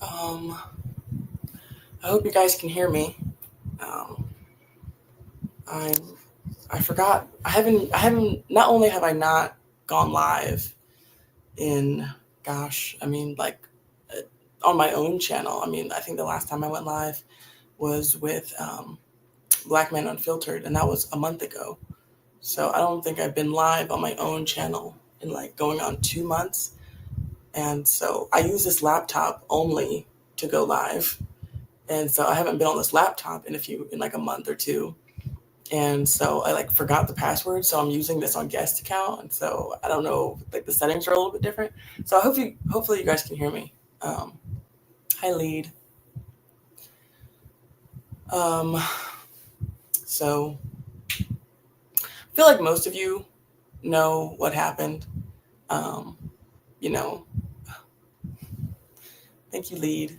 Um, I hope you guys can hear me. Um, I'm. I forgot. I haven't. Not only have I not gone live in, gosh, I mean, like, uh, on my own channel. I mean, I think the last time I went live was with Black Men Unfiltered, and that was a month ago. So I don't think I've been live on my own channel in like going on 2 months. And so I use this laptop only to go live. And so I haven't been on this laptop in like a month or two. And so I like forgot the password. So I'm using this on guest account. And so I don't know, like the settings are a little bit different. So hopefully you guys can hear me. Um, Hi, lead. Um, so I feel like most of you know what happened. Um, you know, Thank you, lead.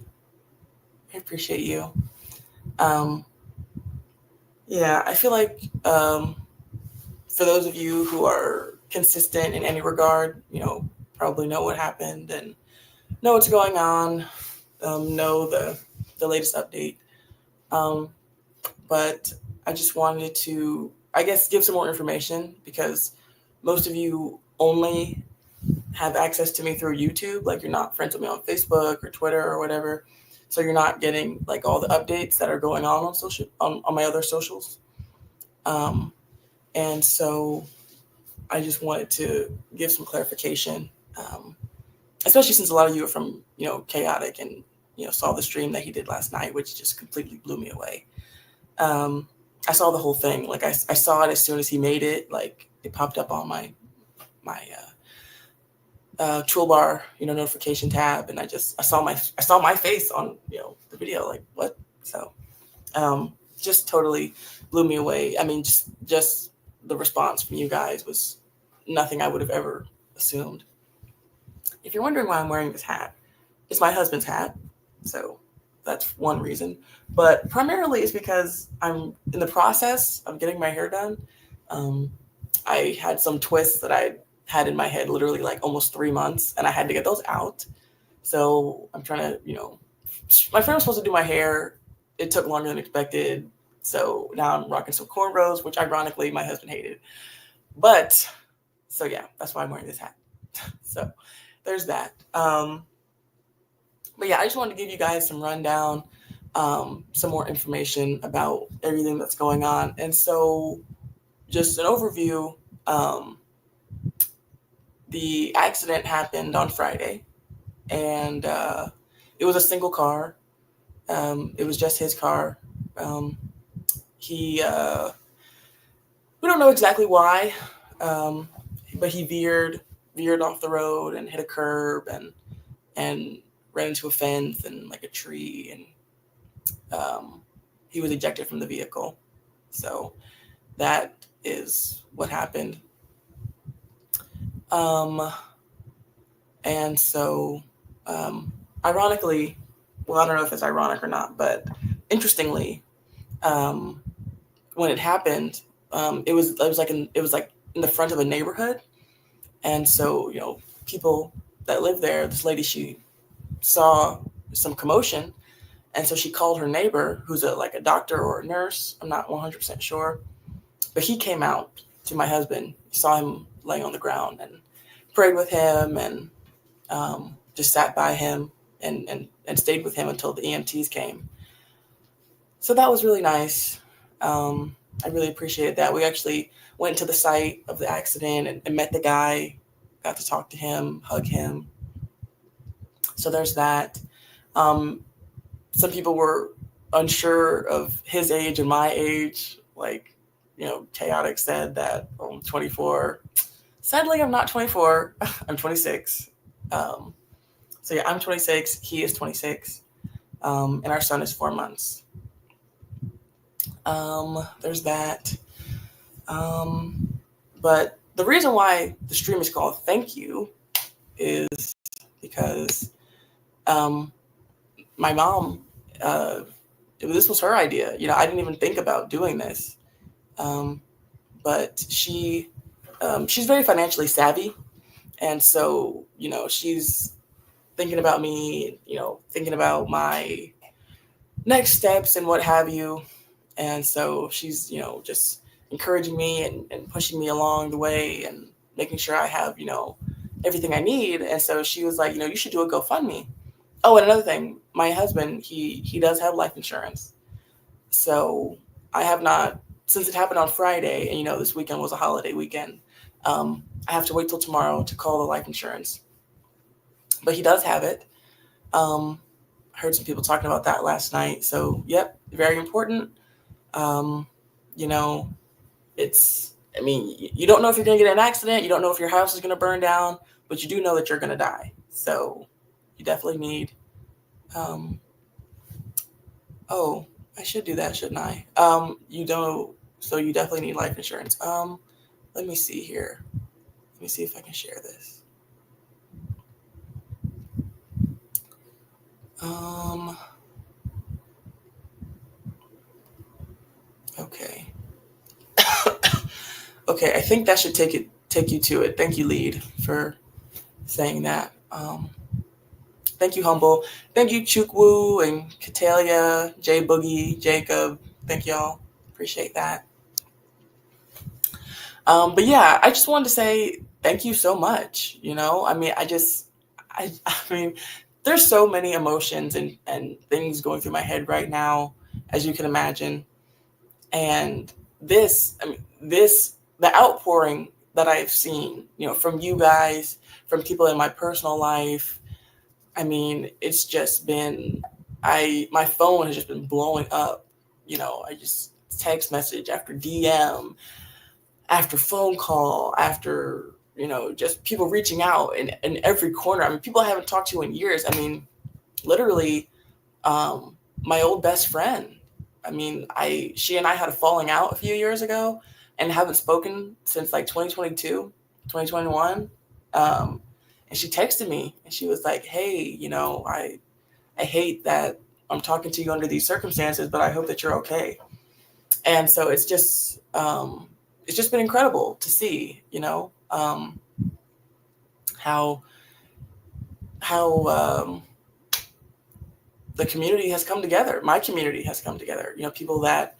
I appreciate you. Um, yeah, I feel like for those of you who are consistent in any regard, probably know what happened and know what's going on, know the latest update. Um, but I just wanted to, I guess, give some more information because most of you only have access to me through YouTube. Like, you're not friends with me on Facebook or Twitter or whatever, so you're not getting like all the updates that are going on social on my other socials. Um, and so I just wanted to give some clarification, um, especially since a lot of you are from chaotic and saw the stream that he did last night, which just completely blew me away. Um, I saw the whole thing. Like, I saw it as soon as he made it. Like, it popped up on my toolbar, notification tab, and I saw my face on the video. Like, what? So just totally blew me away. I mean, just the response from you guys was nothing I would have ever assumed. If you're wondering why I'm wearing this hat, it's my husband's hat. So that's one reason. But primarily it's because I'm in the process of getting my hair done. Um, I had some twists that I had in my head literally like almost 3 months, and I had to get those out. So I'm trying to, my friend was supposed to do my hair. It took longer than expected. So now I'm rocking some cornrows, which ironically my husband hated. But so yeah, that's why I'm wearing this hat. So there's that. But yeah, I just wanted to give you guys some rundown, some more information about everything that's going on. And so, just an overview. Um, the accident happened on Friday, and it was a single car. It was just his car. Um, he We don't know exactly why, um, but he veered off the road and hit a curb and ran into a fence and like a tree, and he was ejected from the vehicle. So that is what happened. Um, and so, um, ironically, well, I don't know if it's ironic or not, but interestingly, um, when it happened, it was like in the front of a neighborhood, and so people that live there, this lady, she saw some commotion, and so she called her neighbor, who's like a doctor or a nurse. I'm not 100% sure, but he came out to my husband, saw him laying on the ground, and prayed with him, and just sat by him and stayed with him until the EMTs came. So that was really nice. I really appreciated that. We actually went to the site of the accident and met the guy, got to talk to him, hug him. So there's that. Um, some people were unsure of his age and my age. Like, Chaotic said that I'm 24. Sadly, I'm not 24. I'm 26. Um, so yeah, I'm 26. He is 26. And our son is 4 months. There's that. But the reason why the stream is called Thank You is because um, my mom, uh, this was her idea. I didn't even think about doing this. Um, but she's very financially savvy. And so, she's thinking about me, thinking about my next steps and what have you. And so she's, just encouraging me and pushing me along the way and making sure I have, everything I need. And so she was like, you should do a GoFundMe. Oh, and another thing, my husband, he does have life insurance. So I have not, since it happened on Friday, and this weekend was a holiday weekend, I have to wait till tomorrow to call the life insurance. But he does have it. I heard some people talking about that last night. So, yep, very important. Um, you know, you don't know if you're going to get in an accident. You don't know if your house is going to burn down, but you do know that you're going to die. So you definitely need, um, oh, I should do that, shouldn't I? So you definitely need life insurance. Let me see here. Let me see if I can share this. Okay. Okay, I think that should take you to it. Thank you, Lead, for saying that. Thank you, Humble. Thank you, Chukwu and Katalia, J Boogie, Jacob. Thank y'all. Appreciate that. But yeah, I just wanted to say thank you so much. I mean, there's so many emotions and things going through my head right now, as you can imagine. And the outpouring that I've seen, from you guys, from people in my personal life, it's just been, my phone has just been blowing up. I just text message after DM, after phone call, after, just people reaching out in every corner. People I haven't talked to in years. Literally, my old best friend. She and I had a falling out a few years ago and haven't spoken since like 2022, 2021. And she texted me and she was like, hey, I hate that I'm talking to you under these circumstances, but I hope that you're okay. And so it's just been incredible to see, how the community has come together. My community has come together. People that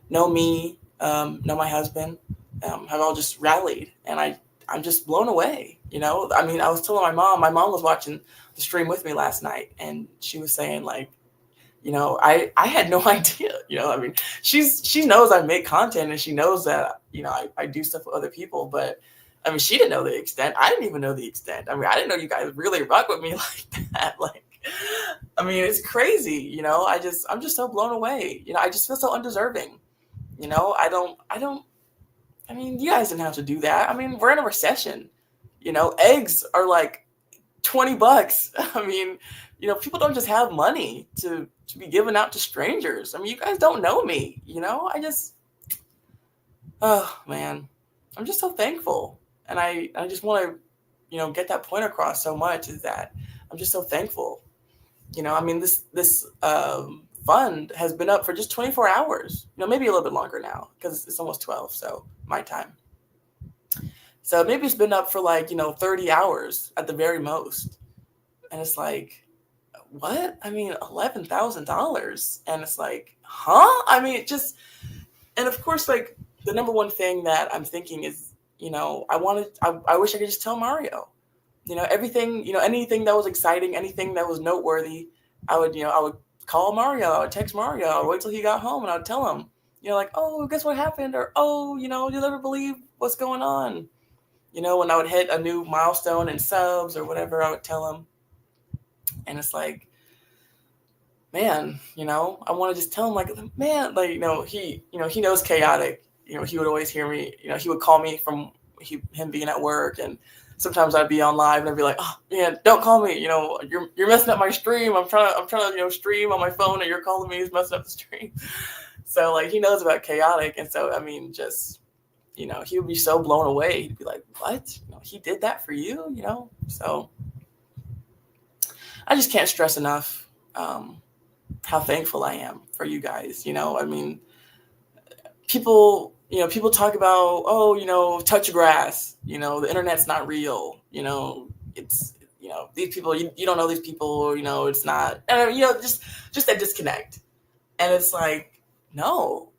know me, know my husband, have all just rallied, and I'm just blown away. I was telling my mom was watching the stream with me last night, and she was saying like, I had no idea. She knows I make content, and she knows that I do stuff with other people, but she didn't know the extent. I didn't even know the extent. I didn't know you guys really rock with me like that. It's crazy. I'm just so blown away. I just feel so undeserving. You guys didn't have to do that. We're in a recession. Eggs are like $20. People don't just have money to be given out to strangers. You guys don't know me. Oh man, I'm just so thankful. And I just want to, get that point across so much, is that I'm just so thankful. This fund has been up for just 24 hours, maybe a little bit longer now because it's almost 12. So my time. So maybe it's been up for 30 hours at the very most. And it's like, what? $11,000. And it's like, huh? And of course, the number one thing that I'm thinking is, I wish I could just tell Mario, everything, anything that was exciting, anything that was noteworthy, I would call Mario, I would text Mario, I would wait till he got home and I would tell him, oh, guess what happened? Or, oh, you'll never believe what's going on. When I would hit a new milestone in subs or whatever, I would tell him. And it's like, man, I want to just tell him man, he knows Chaotic. He would always hear me, he would call me from him being at work, and sometimes I'd be on live and I'd be like, oh man, don't call me, you're messing up my stream. I'm trying to, stream on my phone and you're calling me, he's messing up the stream. So he knows about Chaotic. And so, just, he would be so blown away. He'd be like, what? He did that for you, So I just can't stress enough how thankful I am for you guys. People talk about, touch grass, the internet's not real. It's, these people, you don't know these people, it's not, and, just that disconnect. And it's like, no,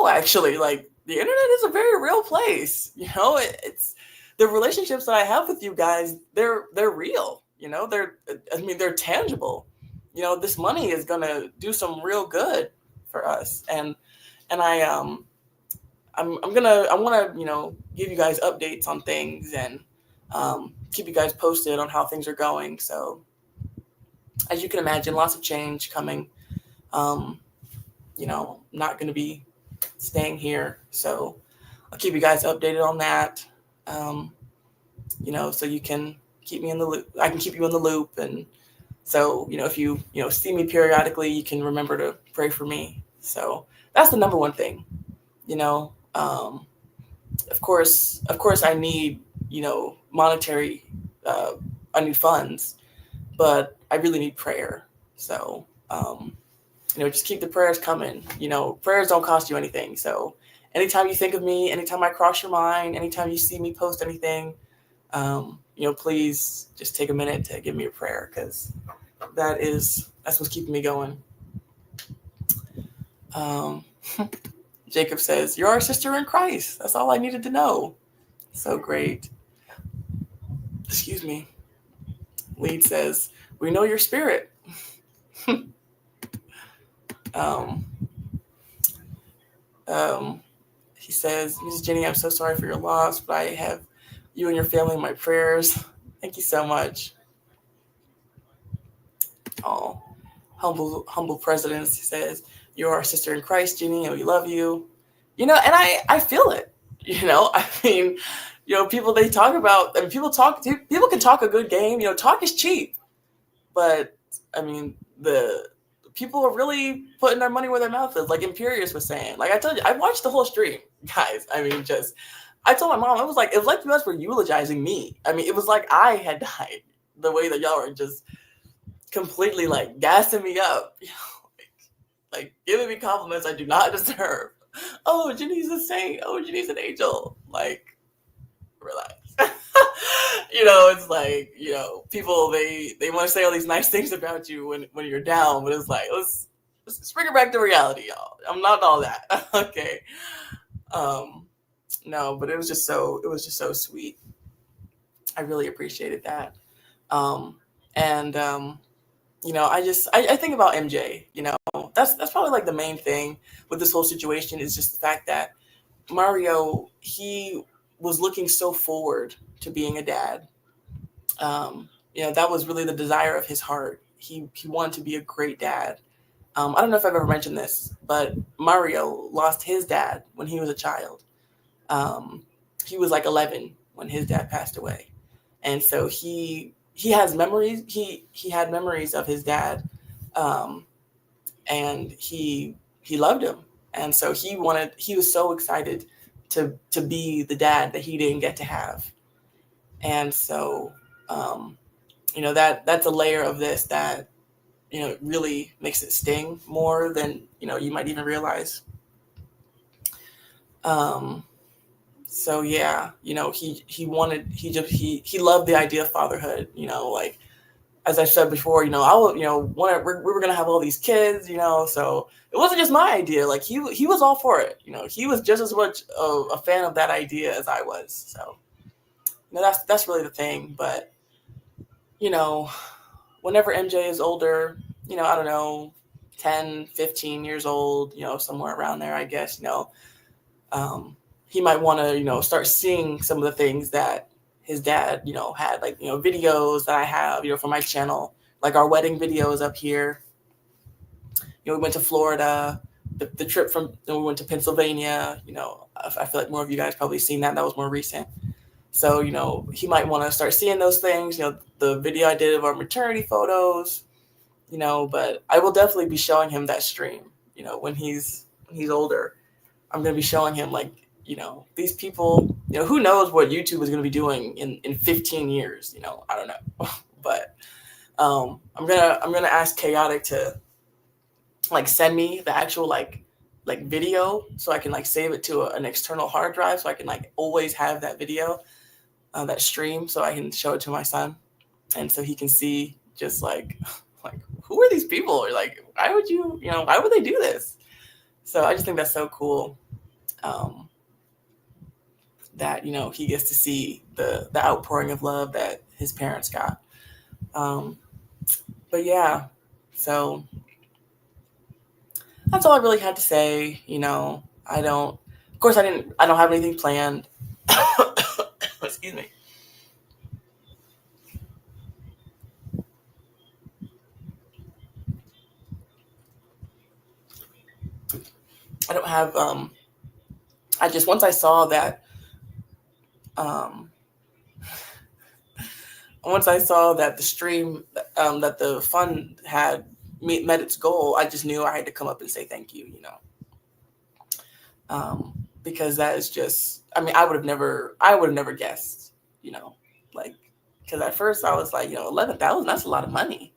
actually, like, the internet is a very real place. It's the relationships that I have with you guys. They're real. They're tangible. This money is gonna do some real good for us. And I want to give you guys updates on things, and keep you guys posted on how things are going. So, as you can imagine, lots of change coming. Not going to be staying here, so I'll keep you guys updated on that. So you can keep me in the loop. I can keep you in the loop, and so if you see me periodically, you can remember to pray for me. So that's the number one thing. Of course, I need monetary. I need funds, but I really need prayer. So just keep the prayers coming. Prayers don't cost you anything. So anytime you think of me, anytime I cross your mind, anytime you see me post anything, please just take a minute to give me a prayer, because that's what's keeping me going. Jacob says, "You're our sister in Christ. That's all I needed to know." So great. Excuse me. Lead says, "We know your spirit." He says, "Mrs. Jenny, I'm so sorry for your loss, but I have you and your family in my prayers." Thank you so much. Oh, humble presidents. He says, "You're our sister in Christ, Jenny, and we love you." And I feel it. People, they talk about, people can talk a good game. Talk is cheap, but the people are really putting their money where their mouth is. Like Imperious was saying, like I told you, I watched the whole stream, guys. I told my mom, it was like you guys were eulogizing me. It was like I had died, the way that y'all were just completely like gassing me up, like giving me compliments I do not deserve. Oh, Jenny's a saint. Oh, Jenny's an angel. Like, relax. It's like, people, they want to say all these nice things about you when you're down, but it's like, let's bring it back to reality, y'all. I'm not all that. Okay. No, but it was just so sweet. I really appreciated that. I think about MJ, that's probably like the main thing with this whole situation, is just the fact that Mario, he was looking so forward to being a dad. That was really the desire of his heart. He wanted to be a great dad. I don't know if I've ever mentioned this, but Mario lost his dad when he was a child. He was like 11 when his dad passed away. And so he has memories. He had memories of his dad. And he loved him. And so he was so excited to be the dad that he didn't get to have. And so, that's a layer of this that, really makes it sting more than, you might even realize. So yeah, he loved the idea of fatherhood, like, as I said before, we were going to have all these kids, so it wasn't just my idea. Like he was all for it. He was just as much a fan of that idea as I was. So, that's really the thing. But, whenever MJ is older, I don't know, 10, 15 years old, somewhere around there, I guess, he might want to, start seeing some of the things that his dad, had, like, videos that I have, for my channel, like our wedding videos up here. We went to Florida, the trip we went to Pennsylvania, I feel like more of you guys probably seen that. That was more recent. So, he might want to start seeing those things, the video I did of our maternity photos, but I will definitely be showing him that stream, when he's older. I'm going to be showing him, like, these people, who knows what YouTube is going to be doing in 15 years, I don't know. But I'm going to ask Chaotic to, like, send me the actual like video, so I can, like, save it to an external hard drive, so I can, like, always have that video, that stream, so I can show it to my son. And so he can see just like who are these people? Or like, why would you, why would they do this? So I just think that's so cool. That, he gets to see the outpouring of love that his parents got. But yeah, so that's all I really had to say. I don't, of course, I don't have anything planned. Excuse me. I don't have, once I saw that, um, once I saw that the stream, that the fund had met its goal, I just knew I had to come up and say thank you, because that is just, I would have never guessed, like, because at first I was like, 11,000, that's a lot of money,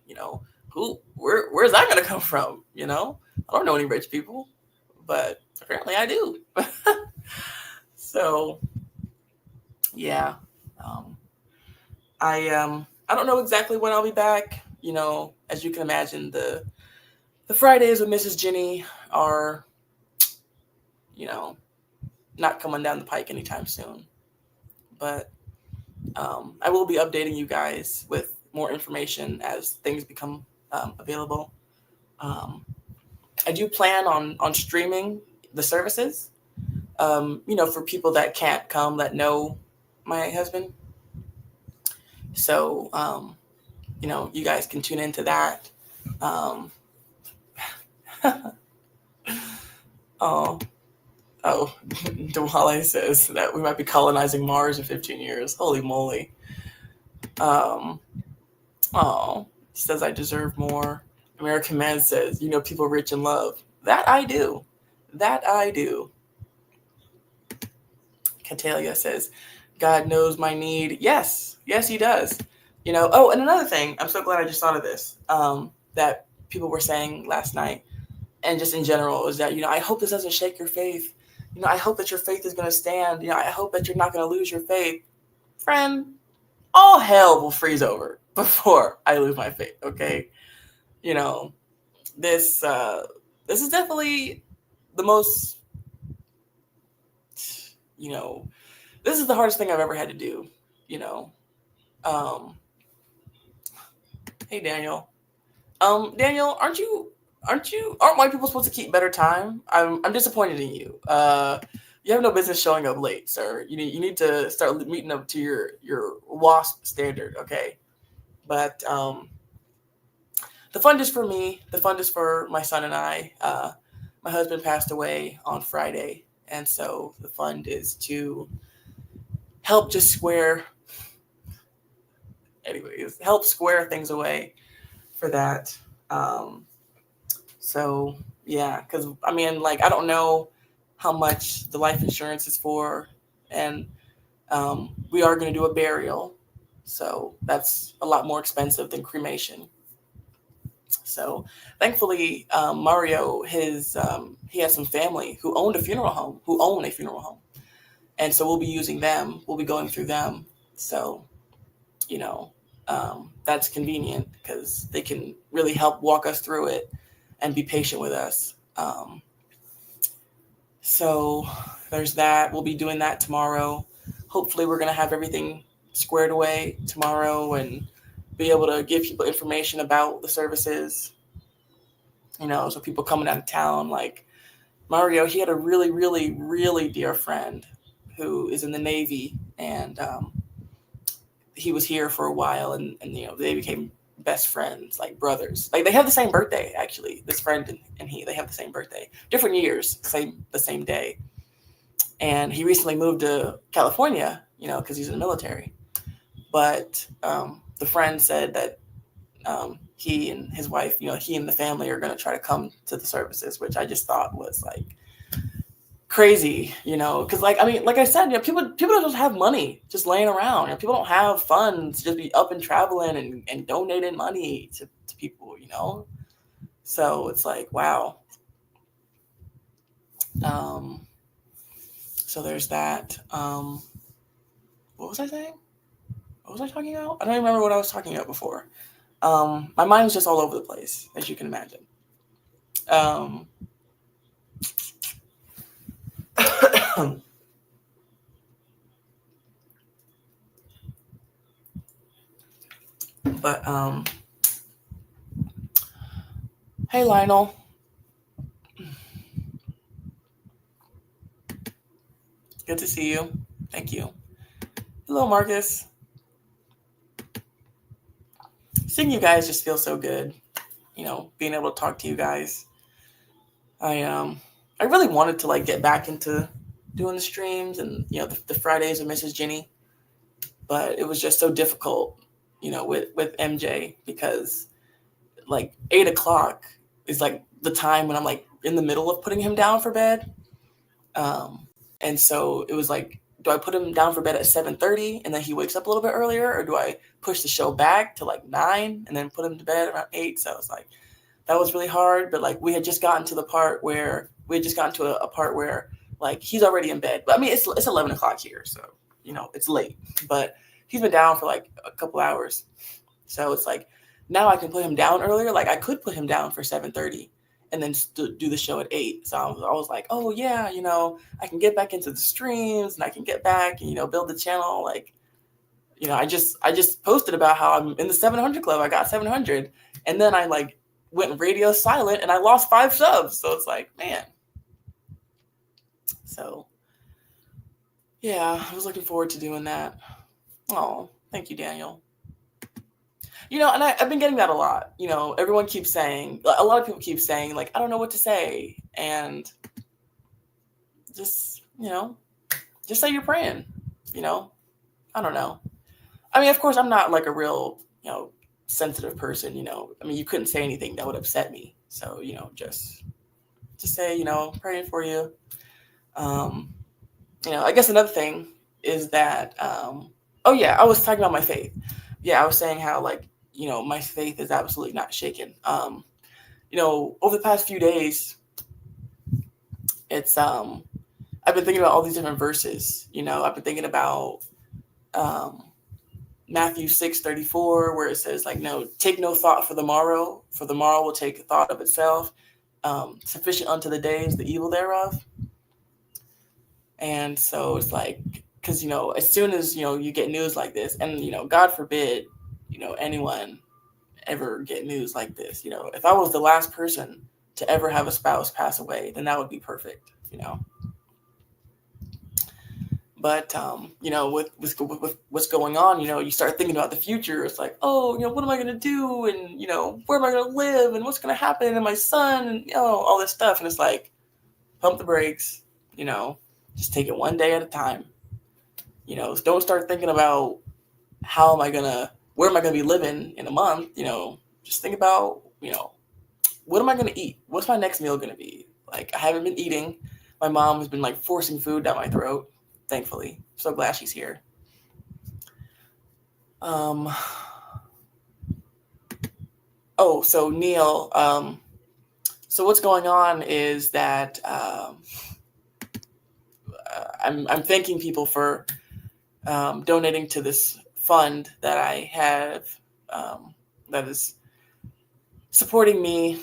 where's that going to come from? I don't know any rich people, but apparently I do. So yeah, I don't know exactly when I'll be back. As you can imagine, the Fridays with Mrs. Jenny are, not coming down the pike anytime soon. But I will be updating you guys with more information as things become available. I do plan on streaming the services, for people that can't come that know my husband. So, you guys can tune into that. Um, oh, Dwale says that we might be colonizing Mars in 15 years. Holy moly. Um, oh, he says I deserve more. American Man says, people rich in love. That I do. That I do. Catalia says, God knows my need. Yes, he does. Oh, and another thing, I'm so glad I just thought of this, that people were saying last night, and just in general, is that, I hope this doesn't shake your faith. I hope that your faith is going to stand. I hope that you're not going to lose your faith. Friend, all hell will freeze over before I lose my faith, okay? This is definitely the most, this is the hardest thing I've ever had to do, Hey, Daniel. Daniel, aren't white people supposed to keep better time? I'm disappointed in you. You have no business showing up late, sir. You need to start meeting up to your WASP standard, okay? But the fund is for me. The fund is for my son and I. My husband passed away on Friday, and so the fund is to help just help square things away for that. So yeah, because I don't know how much the life insurance is for, and we are going to do a burial, so that's a lot more expensive than cremation. So thankfully, Mario, he has some family who own a funeral home, and so we'll be using them. We'll be going through them. So, that's convenient because they can really help walk us through it and be patient with us. So there's that. We'll be doing that tomorrow. Hopefully, we're going to have everything squared away tomorrow and be able to give people information about the services. So people coming out of town, like Mario, he had a really, really, really dear friend who is in the Navy, and he was here for a while, and they became best friends, like brothers. Like they have the same birthday, actually. This friend and they have the same birthday, different years, the same day. And he recently moved to California, because he's in the military. But the friend said that he and his wife, he and the family are going to try to come to the services, which I just thought was like crazy, because like I said, people don't just have money just laying around. People don't have funds to just be up and traveling and donating money to people, So it's like, wow. So there's that. What was I saying? what was I talking about? I don't even remember what I was talking about before. My mind was just all over the place, as you can imagine. But hey Lionel, good to see you. Thank you. Hello Marcus. Seeing you guys just feels so good. You know, being able to talk to you guys. I really wanted to like get back into doing the streams and the Fridays with Mrs. Jenny, but it was just so difficult, with MJ because like 8 o'clock is like the time when I'm like in the middle of putting him down for bed. And so it was like, do I put him down for bed at 7:30 and then he wakes up a little bit earlier, or do I push the show back to like 9 and then put him to bed around 8? So it's like that was really hard. But like we had just gotten to a part where like he's already in bed. But I mean it's 11 o'clock here, so it's late. But he's been down for like a couple hours, so it's like now I can put him down earlier. Like I could put him down for 7:30 and then do the show at 8. So I was like, oh yeah, I can get back into the streams and I can get back and build the channel. Like, I just posted about how I'm in the 700 club. I got 700, and then I like went radio silent and I lost 5 subs. So it's like, man. So yeah, I was looking forward to doing that. Oh, thank you, Daniel. And I've been getting that a lot. Everyone keeps saying, a lot of people keep saying, like, I don't know what to say. And just say you're praying, I don't know. I mean, of course, I'm not like a real, sensitive person, I mean, you couldn't say anything that would upset me. So, just say, praying for you. I guess another thing is that, oh yeah, I was talking about my faith. Yeah, I was saying how like, my faith is absolutely not shaken. Over the past few days, it's I've been thinking about all these different verses. I've been thinking about Matthew 6:34, where it says like, no, take no thought for the morrow will take thought of itself. Sufficient unto the day is the evil thereof. And so it's like, because as soon as you get news like this, and God forbid anyone ever get news like this. If I was the last person to ever have a spouse pass away, then that would be perfect. But with what's going on, you start thinking about the future. It's like, oh, what am I gonna do, and where am I gonna live, and what's gonna happen to my son, and all this stuff. And it's like, pump the brakes. Just take it one day at a time. Don't start thinking about where am I going to be living in a month? Just think about, what am I going to eat? What's my next meal going to be? Like, I haven't been eating. My mom has been like forcing food down my throat. Thankfully, I'm so glad she's here. Oh, so Neil, so what's going on is that I'm thanking people for donating to this fund that I have that is supporting me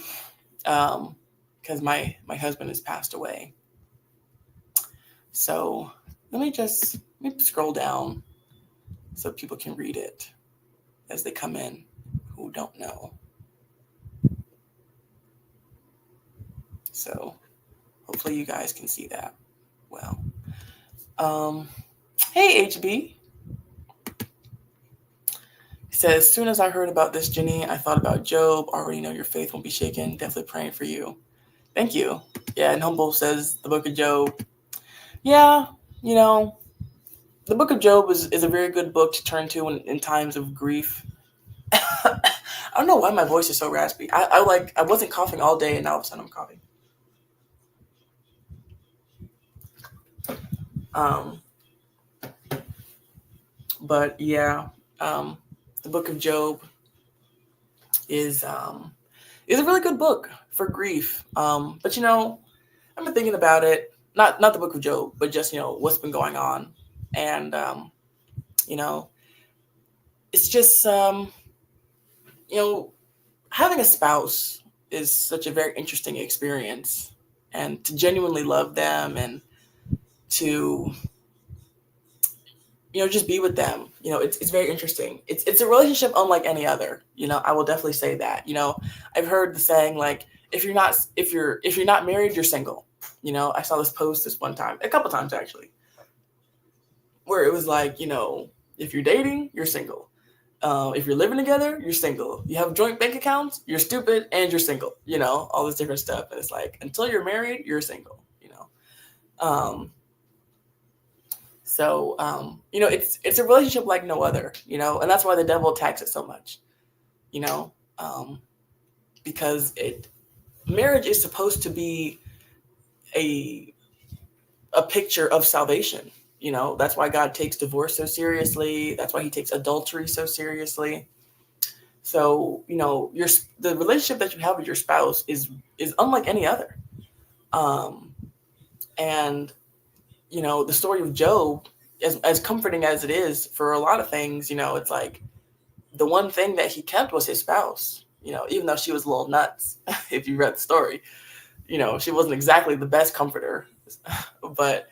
because my husband has passed away. So let me scroll down so people can read it as they come in who don't know. So hopefully you guys can see that well. Hey HB. He says, as soon as I heard about this, Jenny, I thought about Job. Already know your faith won't be shaken. Definitely praying for you. Thank you. Yeah, and Humble says the book of Job. Yeah, the book of Job is a very good book to turn to in times of grief. I don't know why my voice is so raspy. I wasn't coughing all day, and now all of a sudden I'm coughing. But yeah, the book of Job is a really good book for grief. But I've been thinking about it, not the book of Job, but just what's been going on, and it's just, you know, having a spouse is such a very interesting experience, and to genuinely love them and to, just be with them. It's very interesting. It's a relationship unlike any other. I will definitely say that. I've heard the saying, like, if you're not married, you're single. I saw this post this one time, a couple times actually, where it was like, if you're dating, you're single. If you're living together, you're single. You have joint bank accounts, you're stupid, and you're single. All this different stuff. And it's like, until you're married, you're single. Um, it's a relationship like no other. And that's why the devil attacks it so much. You know, um, because marriage is supposed to be a picture of salvation. That's why God takes divorce so seriously. That's why he takes adultery so seriously. So, the relationship that you have with your spouse is unlike any other. And, the story of Job, as comforting as it is for a lot of things, it's like the one thing that he kept was his spouse, even though she was a little nuts, if you read the story. She wasn't exactly the best comforter, but,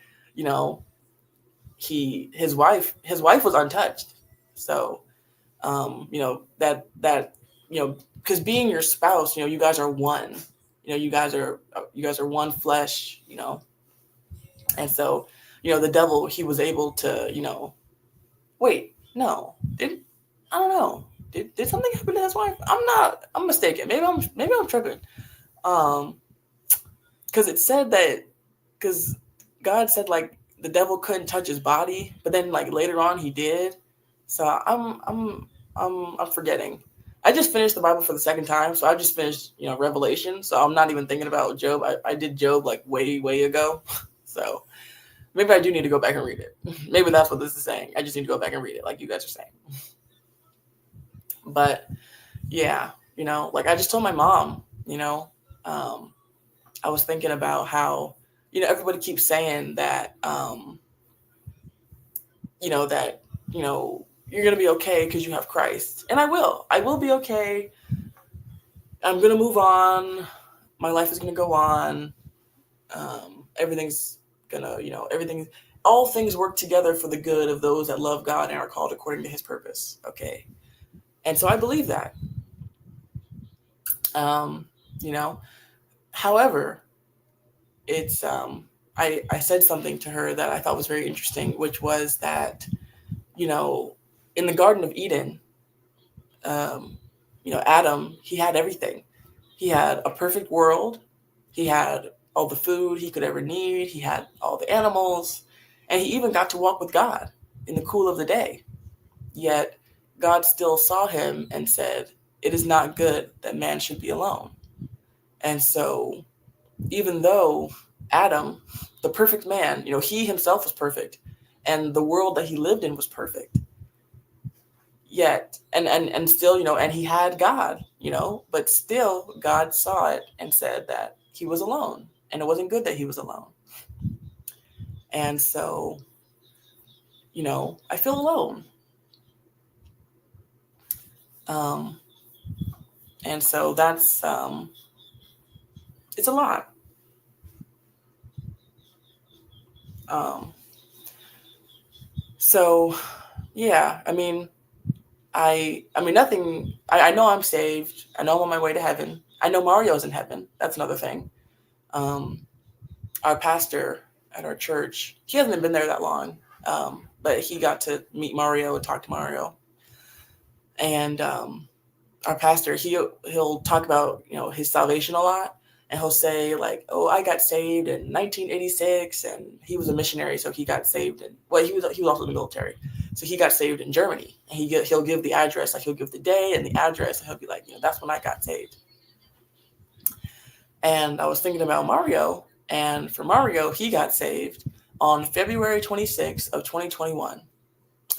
his wife was untouched. So, because being your spouse, you guys are one. You guys are one flesh. And so, the devil, he was able to, wait, no, I don't know, did something happen to his wife? I'm mistaken. Maybe I'm tripping. Because it said that, because God said, like, the devil couldn't touch his body, but then, like, later on he did. So I'm forgetting. I just finished the Bible for the second time, so I just finished, Revelation. So I'm not even thinking about Job. I did Job like way ago. So maybe I do need to go back and read it. Maybe that's what this is saying. I just need to go back and read it, like you guys are saying. But yeah, like I just told my mom, I was thinking about how, everybody keeps saying that, you're going to be okay because you have Christ. And I will be okay. I'm going to move on. My life is going to go on. Everything's going to, all things work together for the good of those that love God and are called according to his purpose. Okay. And so I believe that. However, it's, I said something to her that I thought was very interesting, which was that, in the Garden of Eden, Adam, he had everything. He had a perfect world. He had all the food he could ever need. He had all the animals, and he even got to walk with God in the cool of the day. Yet God still saw him and said, "It is not good that man should be alone." And so, even though Adam, the perfect man, he himself was perfect, and the world that he lived in was perfect. Yet, and still, and he had God, but still God saw it and said that he was alone, and it wasn't good that he was alone. And so, I feel alone. And so that's, it's a lot. So yeah, I mean, nothing. I know I'm saved. I know I'm on my way to heaven. I know Mario's in heaven. That's another thing. Our pastor at our church, he hasn't been there that long, but he got to meet Mario and talk to Mario. And our pastor, he'll talk about his salvation a lot, and he'll say, like, "Oh, I got saved in 1986," and he was a missionary, so he got saved. And he was also in the military. So he got saved in Germany, and he'll give the address, like he'll give the day and the address, and he'll be like, that's when I got saved. And I was thinking about Mario, and for Mario, he got saved on February 26th of 2021.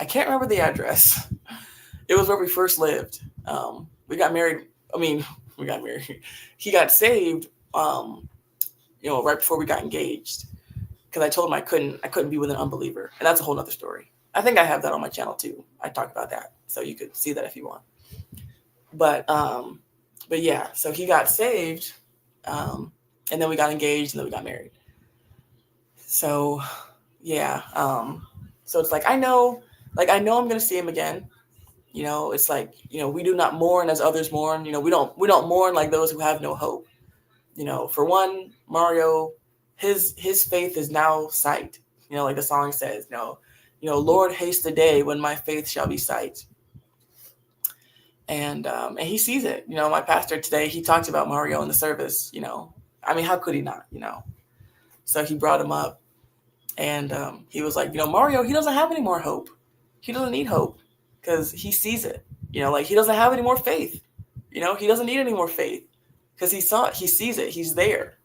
I can't remember the address. It was where we first lived. We got married. We got married. He got saved, right before we got engaged, because I told him I couldn't be with an unbeliever, and that's a whole nother story. I think I have that on my channel too. I talk about that, so you could see that if you want. But yeah, so he got saved, and then we got engaged, and then we got married. So yeah, so it's like I know I'm gonna see him again. It's like, we do not mourn as others mourn. We don't mourn like those who have no hope. For one, Mario, his faith is now sight. Like the song says, Lord, haste the day when my faith shall be sight. And he sees it. My pastor today, he talked about Mario in the service. I mean, how could he not? So he brought him up, and he was like, Mario, he doesn't have any more hope. He doesn't need hope because he sees it. Like he doesn't have any more faith. He doesn't need any more faith because he sees it. He's there.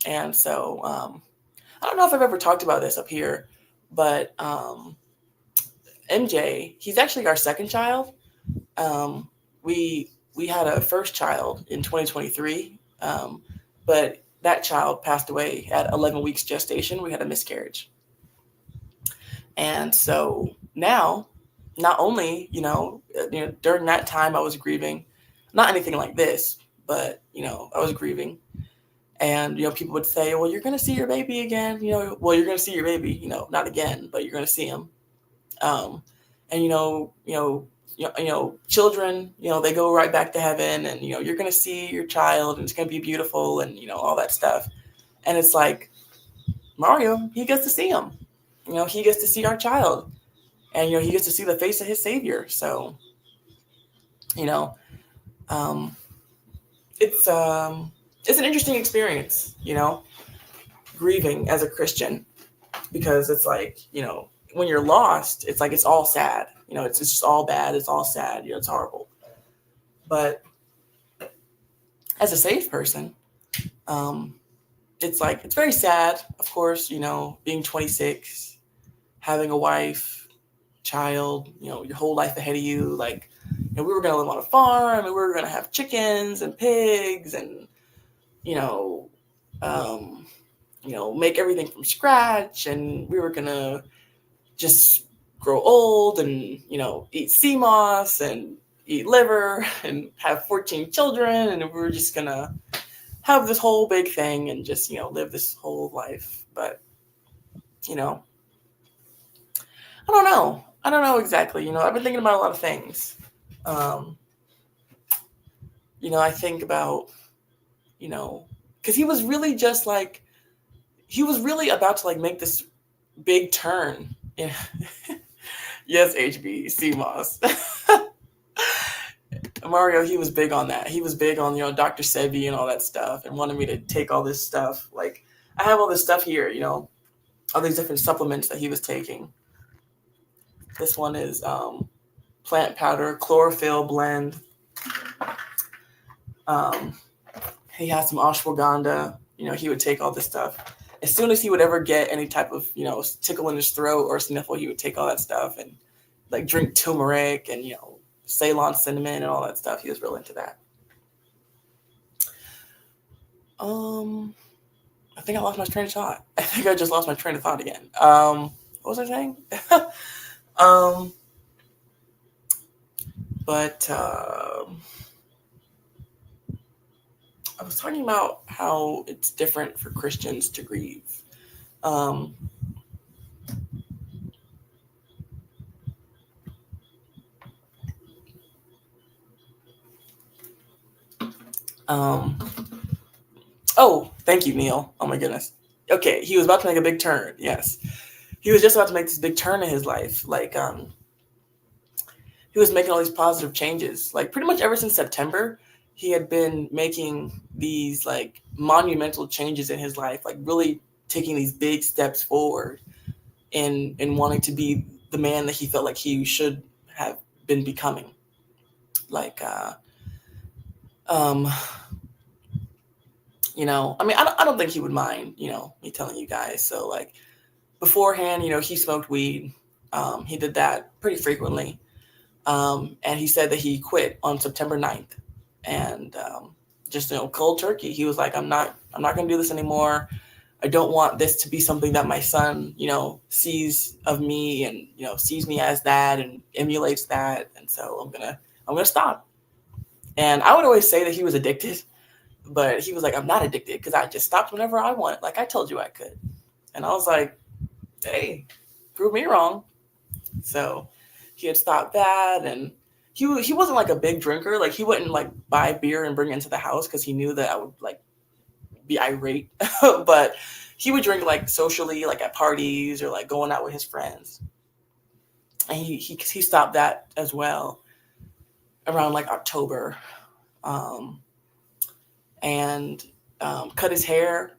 And so I don't know if I've ever talked about this up here, but MJ, he's actually our second child. We had a first child in 2023, but that child passed away at 11 weeks gestation. We had a miscarriage. And so now, not only, during that time I was grieving, not anything like this, but, I was grieving. And, people would say, well, you're going to see your baby again. Well, you're going to see your baby, not again, but you're going to see him. And, children, they go right back to heaven, and, you're going to see your child, and it's going to be beautiful, and, all that stuff. And it's like, Mario, he gets to see him. He gets to see our child, and, he gets to see the face of his Savior. So, it's an interesting experience, grieving as a Christian, because it's like, when you're lost, it's like, it's all sad, it's just all bad. It's all sad. It's horrible. But as a saved person, it's like, it's very sad, of course, being 26, having a wife, child, your whole life ahead of you. Like, we were going to live on a farm, and we were going to have chickens and pigs and, make everything from scratch. And we were going to just grow old and, eat sea moss and eat liver and have 14 children. And we were just going to have this whole big thing and just, live this whole life. But, I don't know. I don't know exactly. I've been thinking about a lot of things. I think about, because he was really just like, he was really about to like make this big turn. Yeah. Yes, HB, CMOS. Mario, he was big on that. He was big on, Dr. Sebi and all that stuff, and wanted me to take all this stuff. Like, I have all this stuff here, all these different supplements that he was taking. This one is plant powder, chlorophyll blend. He has some ashwagandha. He would take all this stuff. As soon as he would ever get any type of, tickle in his throat or sniffle, he would take all that stuff and like drink turmeric and, Ceylon cinnamon and all that stuff. He was real into that. I think I lost my train of thought. I think I just lost my train of thought again. What was I saying? But I was talking about how it's different for Christians to grieve. Oh, thank you, Neil. Oh my goodness. Okay, he was about to make a big turn. Yes. He was just about to make this big turn in his life. Like, he was making all these positive changes. Like, pretty much ever since September, he had been making these like monumental changes in his life, like really taking these big steps forward in wanting to be the man that he felt like he should have been becoming. Like, I mean, I don't think he would mind, me telling you guys. So like beforehand, he smoked weed. He did that pretty frequently. And he said that he quit on September 9th. And just, cold turkey. He was like, I'm not going to do this anymore. I don't want this to be something that my son, sees of me and, sees me as that and emulates that. And so I'm gonna stop. And I would always say that he was addicted, but he was like, I'm not addicted because I just stopped whenever I want. Like I told you I could. And I was like, hey, prove me wrong. So he had stopped that, and he wasn't like a big drinker. Like he wouldn't like buy beer and bring it into the house because he knew that I would like be irate. But he would drink like socially, like at parties or like going out with his friends. And he stopped that as well around like October, and cut his hair.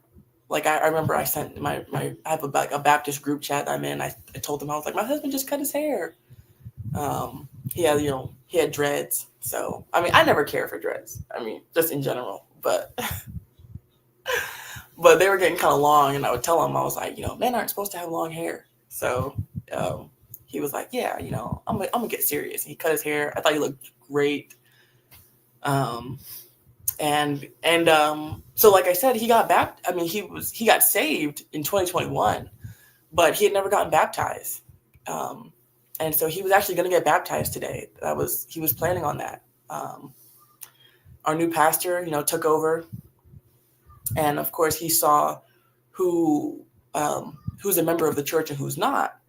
Like I remember I sent I have a Baptist group chat I'm in. I told him, I was like, my husband just cut his hair. He had dreads. So I mean, I never cared for dreads. I mean, just in general, but but they were getting kind of long, and I would tell him, I was like, men aren't supposed to have long hair. So he was like, yeah, I'm gonna get serious. And he cut his hair. I thought he looked great. So like I said, he got he got saved in 2021, but he had never gotten baptized. And so he was actually going to get baptized today. He was planning on that. Our new pastor, took over, and of course he saw who's a member of the church and who's not.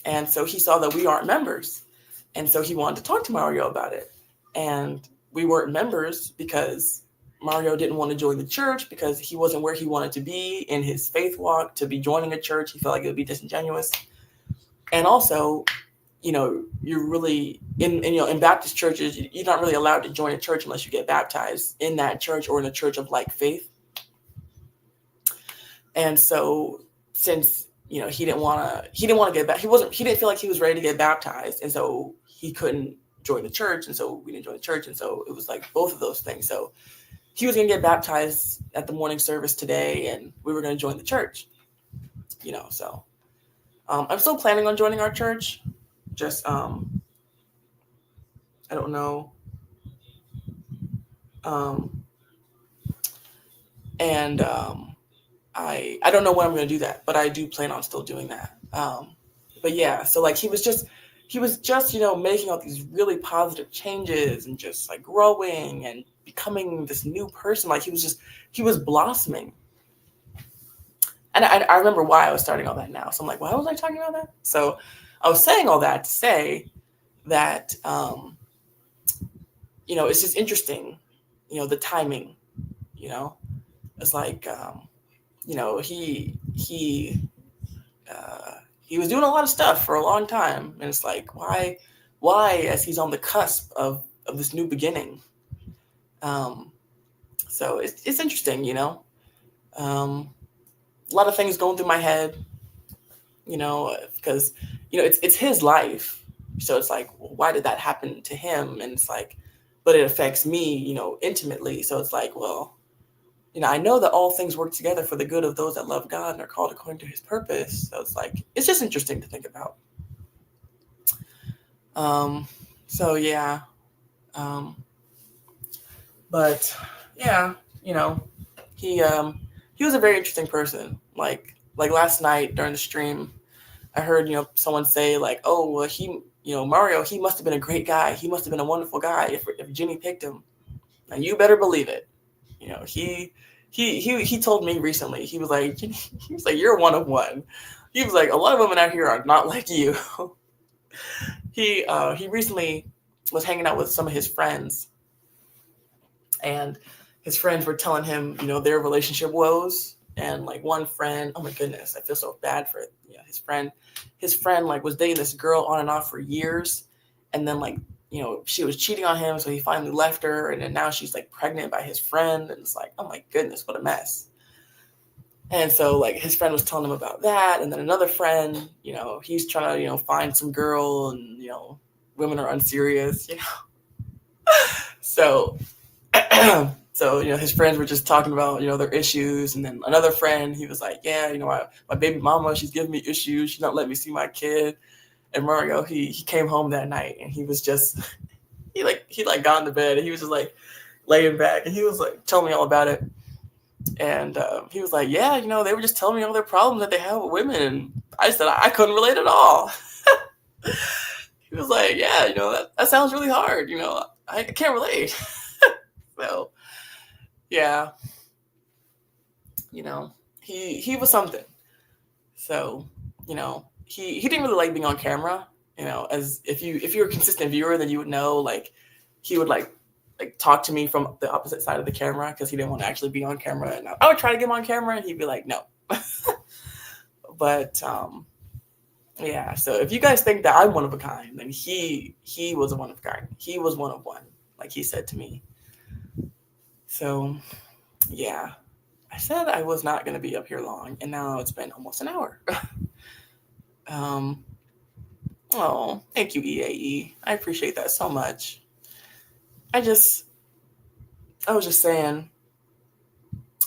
And so he saw that we aren't members. And so he wanted to talk to Mario about it. And we weren't members because Mario didn't want to join the church because he wasn't where he wanted to be in his faith walk to be joining a church. He felt like it would be disingenuous. And also, you're really in Baptist churches, you're not really allowed to join a church unless you get baptized in that church or in a church of like faith. And so since, he didn't want to get back, he didn't feel like he was ready to get baptized. And so he couldn't join the church. And so we didn't join the church. And so it was like both of those things. So he was going to get baptized at the morning service today, and we were going to join the church, so I'm still planning on joining our church. Just, I don't know. I don't know when I'm going to do that, but I do plan on still doing that. But yeah, so like he was just, making all these really positive changes and just like growing and becoming this new person. Like he was blossoming. And I remember why I was starting all that now. So I'm like, why was I talking about that? So I was saying all that to say that, it's just interesting, the timing, it's like, he was doing a lot of stuff for a long time. And it's like, why, as he's on the cusp of this new beginning. So it's interesting, a lot of things going through my head, because, it's his life. So it's like, well, why did that happen to him? And it's like, but it affects me, intimately. So it's like, well, I know that all things work together for the good of those that love God and are called according to his purpose. So it's like, it's just interesting to think about. So yeah. But yeah, he was a very interesting person. Like last night during the stream, I heard, someone say like, oh, well, Mario, he must have been a great guy. He must have been a wonderful guy if Jenny picked him. And you better believe it. He told me recently, he was like, you're one of one. He was like, a lot of women out here are not like you. He recently was hanging out with some of his friends, and his friends were telling him, their relationship woes. And like one friend, oh my goodness, I feel so bad for his friend like was dating this girl on and off for years. And then like, she was cheating on him. So he finally left her. And then now she's like pregnant by his friend. And it's like, oh my goodness, what a mess. And so like his friend was telling him about that. And then another friend, he's trying to, find some girl, and, women are unserious, So, his friends were just talking about, their issues. And then another friend, he was like, yeah, my baby mama, she's giving me issues. She's not letting me see my kid. And Mario, he came home that night, and he was just, he got into bed, and he was just like laying back, and he was like telling me all about it. And he was like, yeah, they were just telling me all their problems that they have with women. And I said, I couldn't relate at all. He was like, yeah, that sounds really hard. I can't relate. So, yeah, he was something. So, he didn't really like being on camera. As if you're a consistent viewer, then you would know, like, he would like talk to me from the opposite side of the camera because he didn't want to actually be on camera. And I would try to get him on camera, and he'd be like, no. But yeah. So if you guys think that I'm one of a kind, then he was a one of a kind. He was one of one, like he said to me. So yeah, I said I was not going to be up here long, and now it's been almost an hour. Oh, thank you, EAE. I appreciate that so much. I was just saying,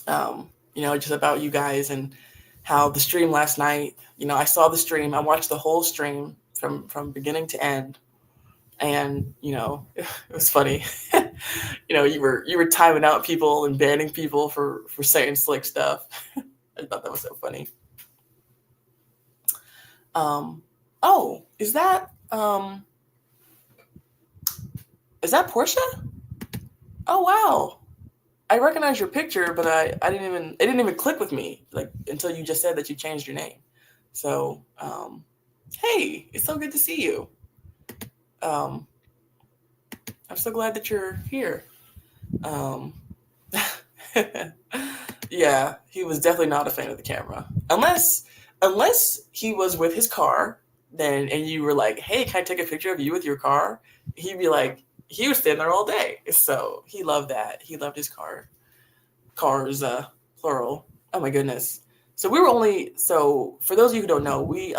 just about you guys and how the stream last night, I saw the stream. I watched the whole stream from beginning to end. And, it was funny. You were timing out people and banning people for saying slick stuff. I thought that was so funny. Oh, is that Portia? Oh, wow. I recognize your picture, but it didn't even click with me, like, until you just said that you changed your name. So, hey, it's so good to see you. I'm so glad that you're here. Yeah, he was definitely not a fan of the camera. Unless he was with his car, and you were like, hey, can I take a picture of you with your car? He'd be like, he was standing there all day. So he loved that. He loved his cars, plural. Oh my goodness. So for those of you who don't know, we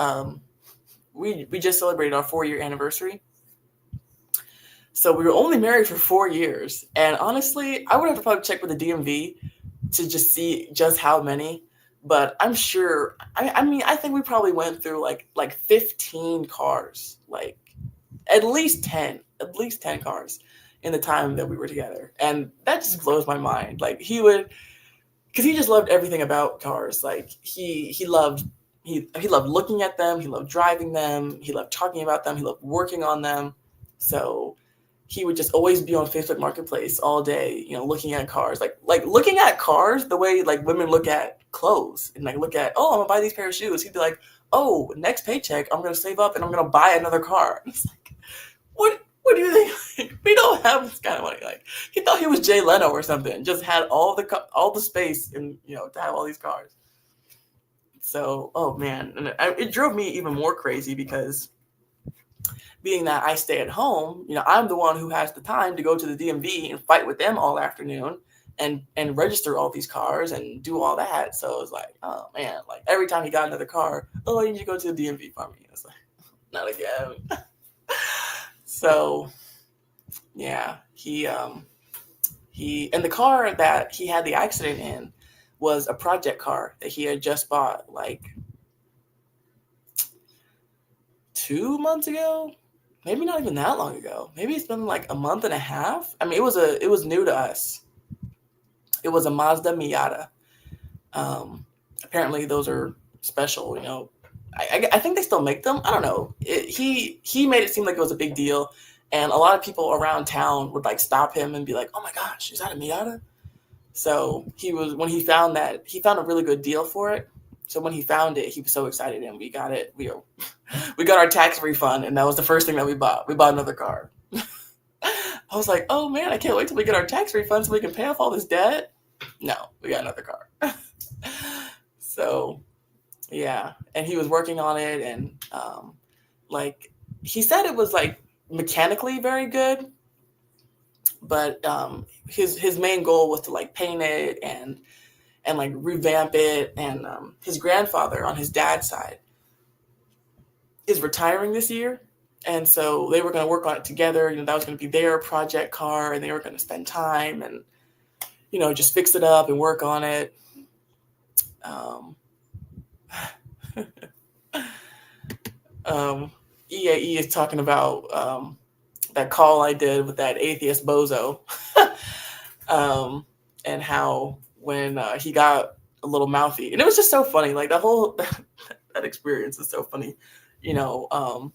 just celebrated our 4-year anniversary. So we were only married for 4 years. And honestly, I would have to probably check with the DMV to just see just how many. But I'm sure, I think we probably went through like 15 cars, like at least 10 cars in the time that we were together. And that just blows my mind. Like because he just loved everything about cars. Like he loved looking at them. He loved driving them. He loved talking about them. He loved working on them. So he would just always be on Facebook Marketplace all day, looking at cars, like looking at cars the way like women look at clothes and like look at, oh, I'm gonna buy these pair of shoes. He'd be like, oh, next paycheck, I'm gonna save up and I'm gonna buy another car. And it's like, what do you think? We don't have this kind of money. Like, he thought he was Jay Leno or something. Just had all the space and to have all these cars. So, oh man, and it drove me even more crazy because, being that I stay at home, I'm the one who has the time to go to the DMV and fight with them all afternoon and register all these cars and do all that. So it was like, oh man, like every time he got another car, oh, I need you to go to the DMV for me. It's like, not again. So yeah, he and the car that he had the accident in was a project car that he had just bought like 2 months ago. Maybe not even that long ago. Maybe it's been like a month and a half. I mean, it was new to us. It was a Mazda Miata. Apparently those are special, I think they still make them. I don't know. He made it seem like it was a big deal. And a lot of people around town would like stop him and be like, oh my gosh, is that a Miata? So when he found that, he found a really good deal for it. So when he found it, he was so excited, and we got it. We got our tax refund, and that was the first thing that we bought. We bought another car. I was like, oh man, I can't wait till we get our tax refund so we can pay off all this debt. No, we got another car. So yeah, and he was working on it, and like he said it was like mechanically very good, but his main goal was to like paint it and like revamp it. And his grandfather on his dad's side is retiring this year. And so they were going to work on it together. That was going to be their project car, and they were going to spend time and, just fix it up and work on it. EAE is talking about that call I did with that atheist bozo, and how when he got a little mouthy, and it was just so funny. Like the whole that experience is so funny, you know.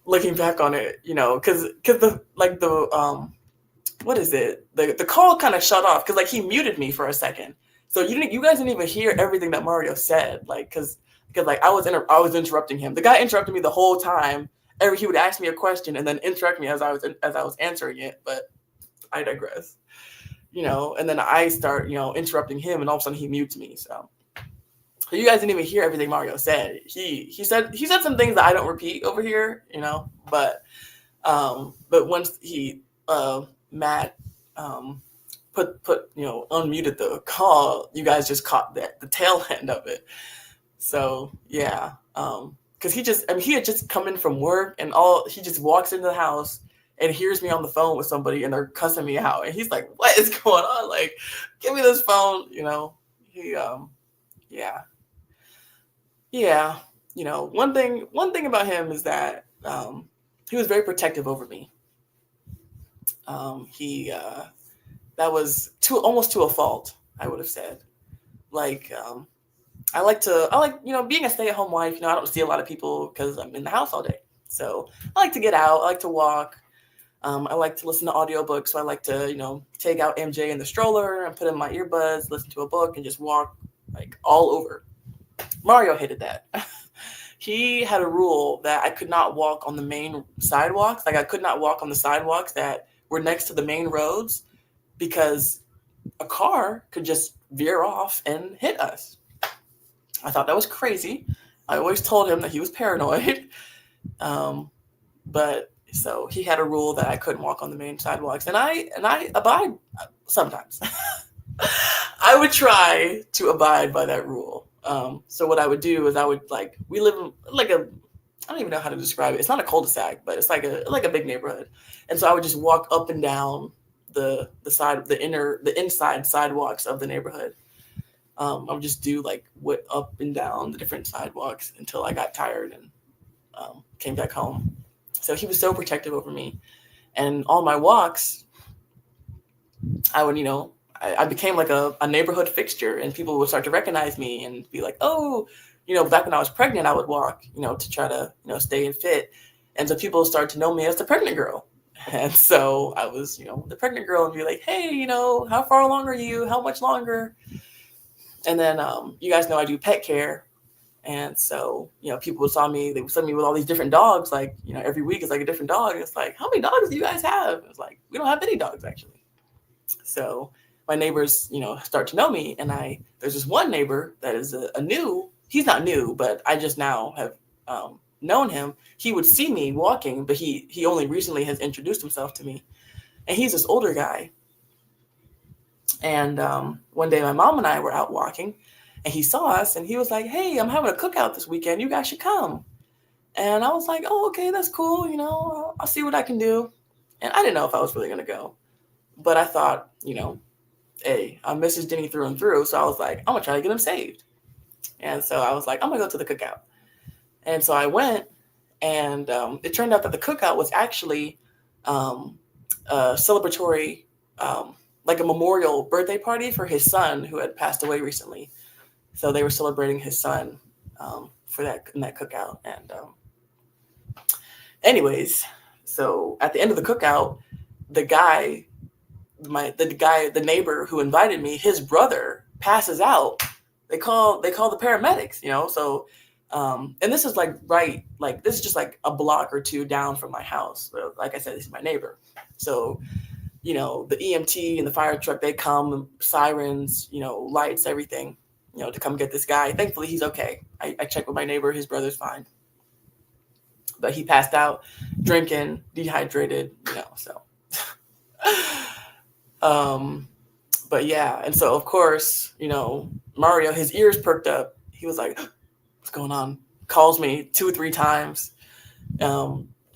Looking back on it, you know, because the what is it? The call kind of shut off because like he muted me for a second, so you guys didn't even hear everything that Mario said, like because like I was interrupting him. The guy interrupted me the whole time. He would ask me a question and then interrupt me as I was answering it, but I digress. You know, and then I start, you know, interrupting him, and all of a sudden he mutes me. So you guys didn't even hear everything Mario said. He said some things that I don't repeat over here, you know, but once Matt put you know, unmuted the call, you guys just caught the tail end of it. So yeah, because he had just come in from work, and he just walks into the house and hears me on the phone with somebody, and they're cussing me out, and he's like, "What is going on? Like, give me this phone," you know. Yeah, you know, one thing about him is that he was very protective over me. That was almost to a fault, I would have said. Like, I like, you know, being a stay-at-home wife, you know, I don't see a lot of people because I'm in the house all day. So I like to get out. I like to walk. I like to listen to audiobooks. So I like to, you know, take out MJ in the stroller and put in my earbuds, listen to a book, and just walk like all over. Mario hated that. He had a rule that I could not walk on the main sidewalks. Like I could not walk on the sidewalks that were next to the main roads because a car could just veer off and hit us. I thought that was crazy. I always told him that he was paranoid. But so he had a rule that I couldn't walk on the main sidewalks, and I abide sometimes. I would try to abide by that rule. So what I would do is we live in like I don't even know how to describe it. It's not a cul-de-sac, but it's like a big neighborhood. And so I would just walk up and down the inside sidewalks of the neighborhood. I would just do like up and down the different sidewalks until I got tired and came back home. So he was so protective over me, and on my walks, I would, you know, I became like a neighborhood fixture, and people would start to recognize me and be like, "Oh, you know, back when I was pregnant, I would walk, you know, to try to, you know, stay fit." And so people started to know me as the pregnant girl. And so I was, you know, the pregnant girl and be like, "Hey, you know, how far along are you? How much longer?" And then you guys know I do pet care. And so, you know, people saw me, they would send me with all these different dogs. Like, you know, every week it's like a different dog. It's like, how many dogs do you guys have? It's like, we don't have any dogs actually. So my neighbors, you know, start to know me. And there's this one neighbor that is he's not new, but I just now have known him. He would see me walking, but he only recently has introduced himself to me. And he's this older guy. And one day my mom and I were out walking, and he saw us, and he was like, "Hey, I'm having a cookout this weekend. You guys should come." And I was like, "Oh, okay, that's cool. You know, I'll see what I can do." And I didn't know if I was really going to go. But I thought, you know, hey, I'm Mrs. Denny through and through. So I was like, I'm going to try to get him saved. And so I was like, I'm going to go to the cookout. And so I went, and it turned out that the cookout was actually a celebratory, like a memorial birthday party for his son who had passed away recently. So they were celebrating his son in that cookout. And anyways, so at the end of the cookout, the neighbor who invited me, his brother passes out. They call the paramedics, you know. So and this is this is just like a block or two down from my house. So, like I said, this is my neighbor. So, you know, the EMT and the fire truck, they come, sirens, you know, lights, everything, you know, to come get this guy. Thankfully, he's okay. I checked with my neighbor. His brother's fine. But he passed out, drinking, dehydrated, you know, so. But yeah, and so, of course, you know, Mario, his ears perked up. He was like, "What's going on?" Calls me 2 or 3 times.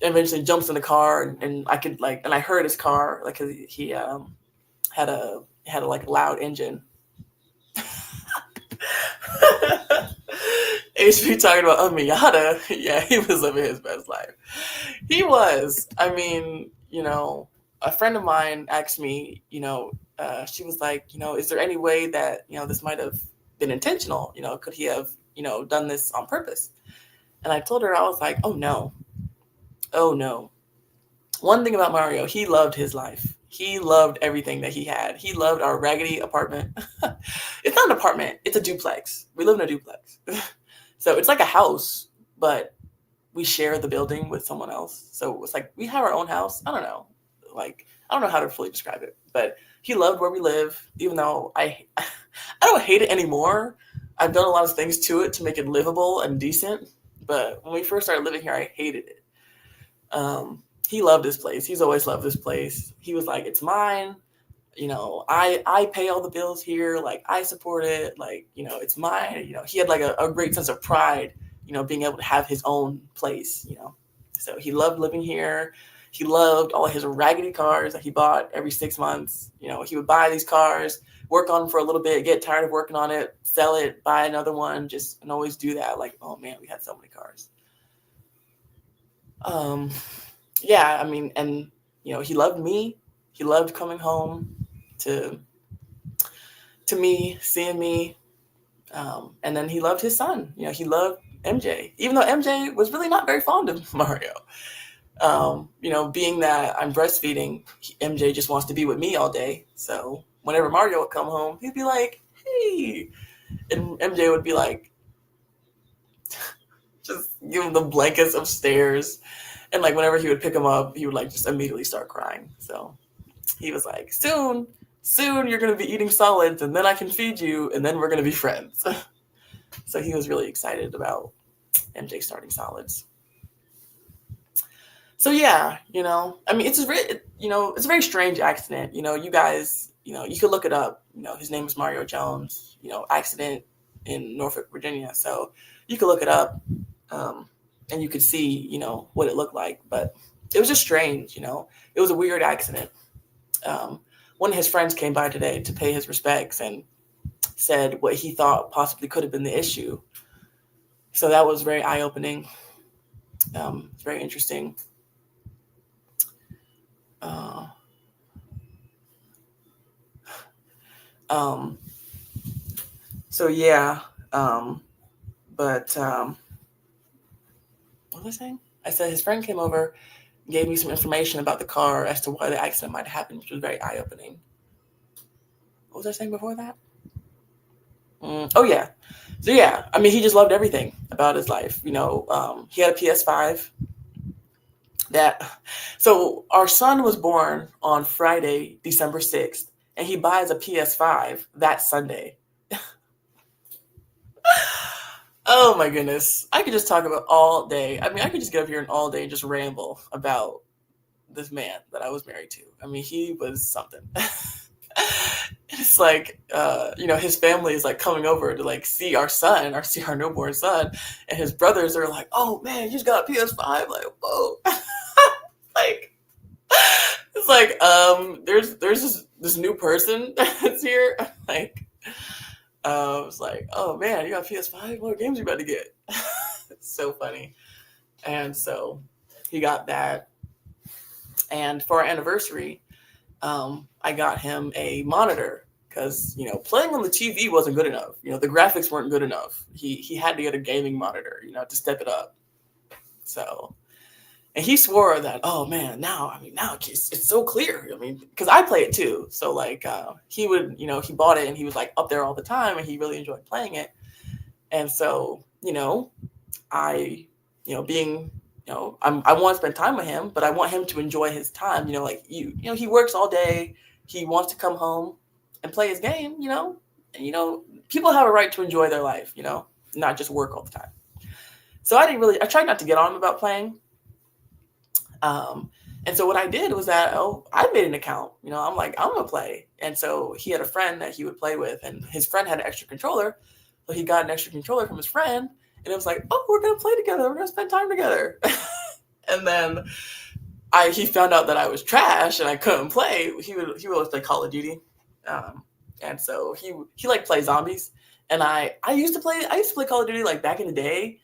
Eventually jumps in the car, and I heard his car, like, he had a loud engine. HB talking about Miata. Yeah, he was living his best life. He was. I mean, you know, a friend of mine asked me, she was like, is there any way that, this might have been intentional? Could he have, done this on purpose? And I told her, I was like, oh no. Oh no. One thing about Mario, he loved his life. He loved everything that he had. He loved our raggedy apartment. It's not an apartment, it's a duplex. We live in a duplex. So it's like a house, but we share the building with someone else. So it's like we have our own house. I don't know. Like, I don't know how to fully describe it, but he loved where we live, even though I don't hate it anymore. I've done a lot of things to it to make it livable and decent. But when we first started living here, I hated it. He loved this place. He's always loved this place. He was like, it's mine. I pay all the bills here. Like, I support it. Like, it's mine. He had like a great sense of pride, being able to have his own place. So he loved living here. He loved all his raggedy cars that he bought every 6 months. He would buy these cars, work on them for a little bit, get tired of working on it, sell it, buy another one, and always do that. Like, oh man, we had so many cars. Yeah, I mean, and he loved me. He loved coming home to me, seeing me, and then he loved his son. He loved MJ, even though MJ was really not very fond of Mario. Being that I'm breastfeeding, MJ just wants to be with me all day. So whenever Mario would come home, he'd be like, "Hey," and MJ would be like, just give him the blankets upstairs. And like whenever he would pick him up, he would like just immediately start crying. So he was like, soon you're going to be eating solids and then I can feed you and then we're going to be friends. So he was really excited about MJ starting solids. So yeah, I mean, it's a very strange accident. You guys, you could look it up. His name is Mario Jones, accident in Norfolk, Virginia. So you could look it up. And you could see, what it looked like, but it was just strange, it was a weird accident. One of his friends came by today to pay his respects and said what he thought possibly could have been the issue. So that was very eye-opening. It's very interesting. So yeah, but what was I saying? I said his friend came over, gave me some information about the car as to why the accident might have happened, which was very eye-opening. What was I saying before that? Oh yeah. So yeah, I mean, he just loved everything about his life. He had a PS5. So our son was born on Friday, December 6th, and he buys a PS5 that Sunday. Oh my goodness. I could just talk about all day. I mean, I could just get up here and all day just ramble about this man that I was married to. I mean, he was something. It's like, his family is like coming over to like see our newborn son, and his brothers are like, "Oh man, you just got a PS5!" Like, whoa, like, it's like, there's this new person that's here, like. I was like, oh man, you got PS5? What games you about to get? It's so funny. And so he got that. And for our anniversary, I got him a monitor because, playing on the TV wasn't good enough. The graphics weren't good enough. He had to get a gaming monitor, to step it up. So, and he swore that, oh man, now it's so clear. I mean, because I play it too. So like, he would, he bought it and he was like up there all the time and he really enjoyed playing it. And so, I, being, I want to spend time with him, but I want him to enjoy his time. He works all day. He wants to come home and play his game, and, people have a right to enjoy their life, not just work all the time. So I tried not to get on him about playing. And so what I did was that, I made an account, I'm like, I'm going to play. And so he had a friend that he would play with and his friend had an extra controller. So he got an extra controller from his friend and it was like, oh, we're going to play together. We're going to spend time together. And then he found out that I was trash and I couldn't play. He would always play Call of Duty. And so he like play zombies. And I used to play Call of Duty like back in the day.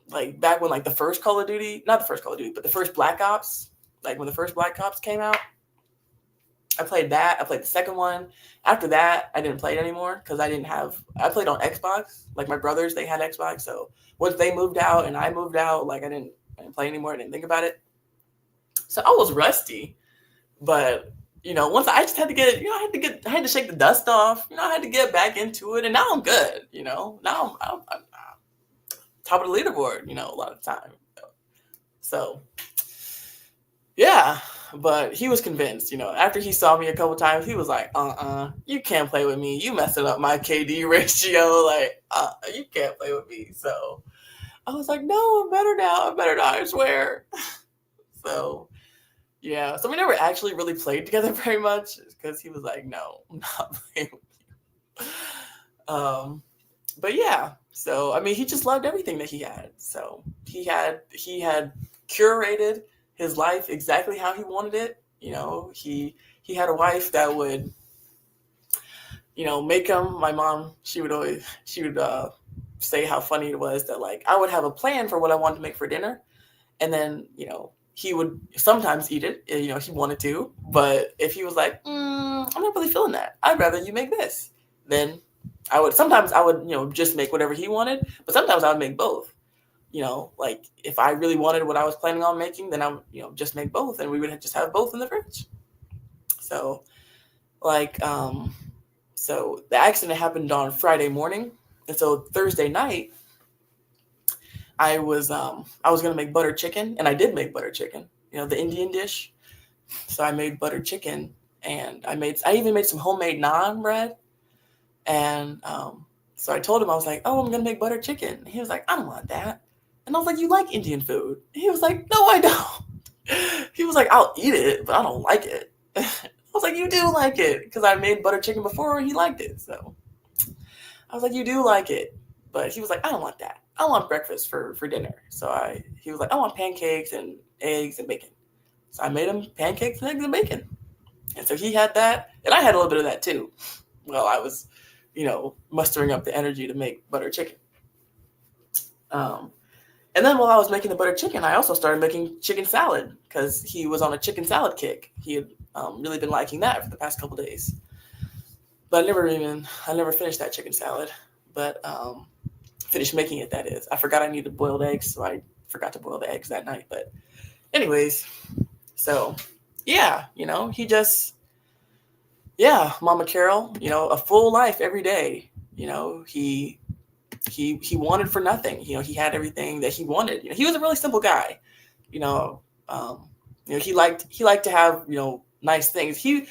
Like back when like the first Call of Duty, not the first Call of Duty, but the first Black Ops, like when the first Black Ops came out. I played that. I played the second one. After that, I didn't play it anymore because I played on Xbox. Like my brothers, they had Xbox. So once they moved out and I moved out, like I didn't play anymore. I didn't think about it. So I was rusty. But, once I just had to get, I had to shake the dust off. I had to get back into it. And now I'm good, Now I'm top of the leaderboard, a lot of the time. So, yeah. But he was convinced, after he saw me a couple times, he was like, you can't play with me. You messing up my KD ratio. Like, you can't play with me. So I was like, no, I'm better now. I swear. So, yeah. So we never actually really played together very much because he was like, no, I'm not playing with you. But yeah. So, I mean, he just loved everything that he had. So he had curated his life exactly how he wanted it. He had a wife that would, make him. My mom, she would say how funny it was that like I would have a plan for what I wanted to make for dinner, and then he would sometimes eat it. He wanted to, but if he was like, I'm not really feeling that, I'd rather you make this. Then sometimes I would just make whatever he wanted, but sometimes I would make both. Like if I really wanted what I was planning on making, then I would, just make both and we would just have both in the fridge. So like, so the accident happened on Friday morning. And so Thursday night, I was going to make butter chicken, and I did make butter chicken, the Indian dish. So I made butter chicken, and I even made some homemade naan bread. And, so I told him, I was like, oh, I'm going to make butter chicken. And he was like, I don't want that. And I was like, you like Indian food? And he was like, no, I don't. He was like, I'll eat it, but I don't like it. I was like, you do like it. Because I made butter chicken before and he liked it. So I was like, you do like it. But he was like, I don't want that. I want breakfast for dinner. So he was like, I want pancakes and eggs and bacon. So I made him pancakes and eggs and bacon. And so he had that. And I had a little bit of that too. While I was, mustering up the energy to make butter chicken. And then while I was making the butter chicken, I also started making chicken salad because he was on a chicken salad kick. He had really been liking that for the past couple days. But I never finished that chicken salad. But finished making it, that is. I forgot I needed boiled eggs, so I forgot to boil the eggs that night. But anyways, so yeah, he just, Mama Carol, a full life every day. He wanted for nothing. He had everything that he wanted. He was a really simple guy. He liked to have, nice things. He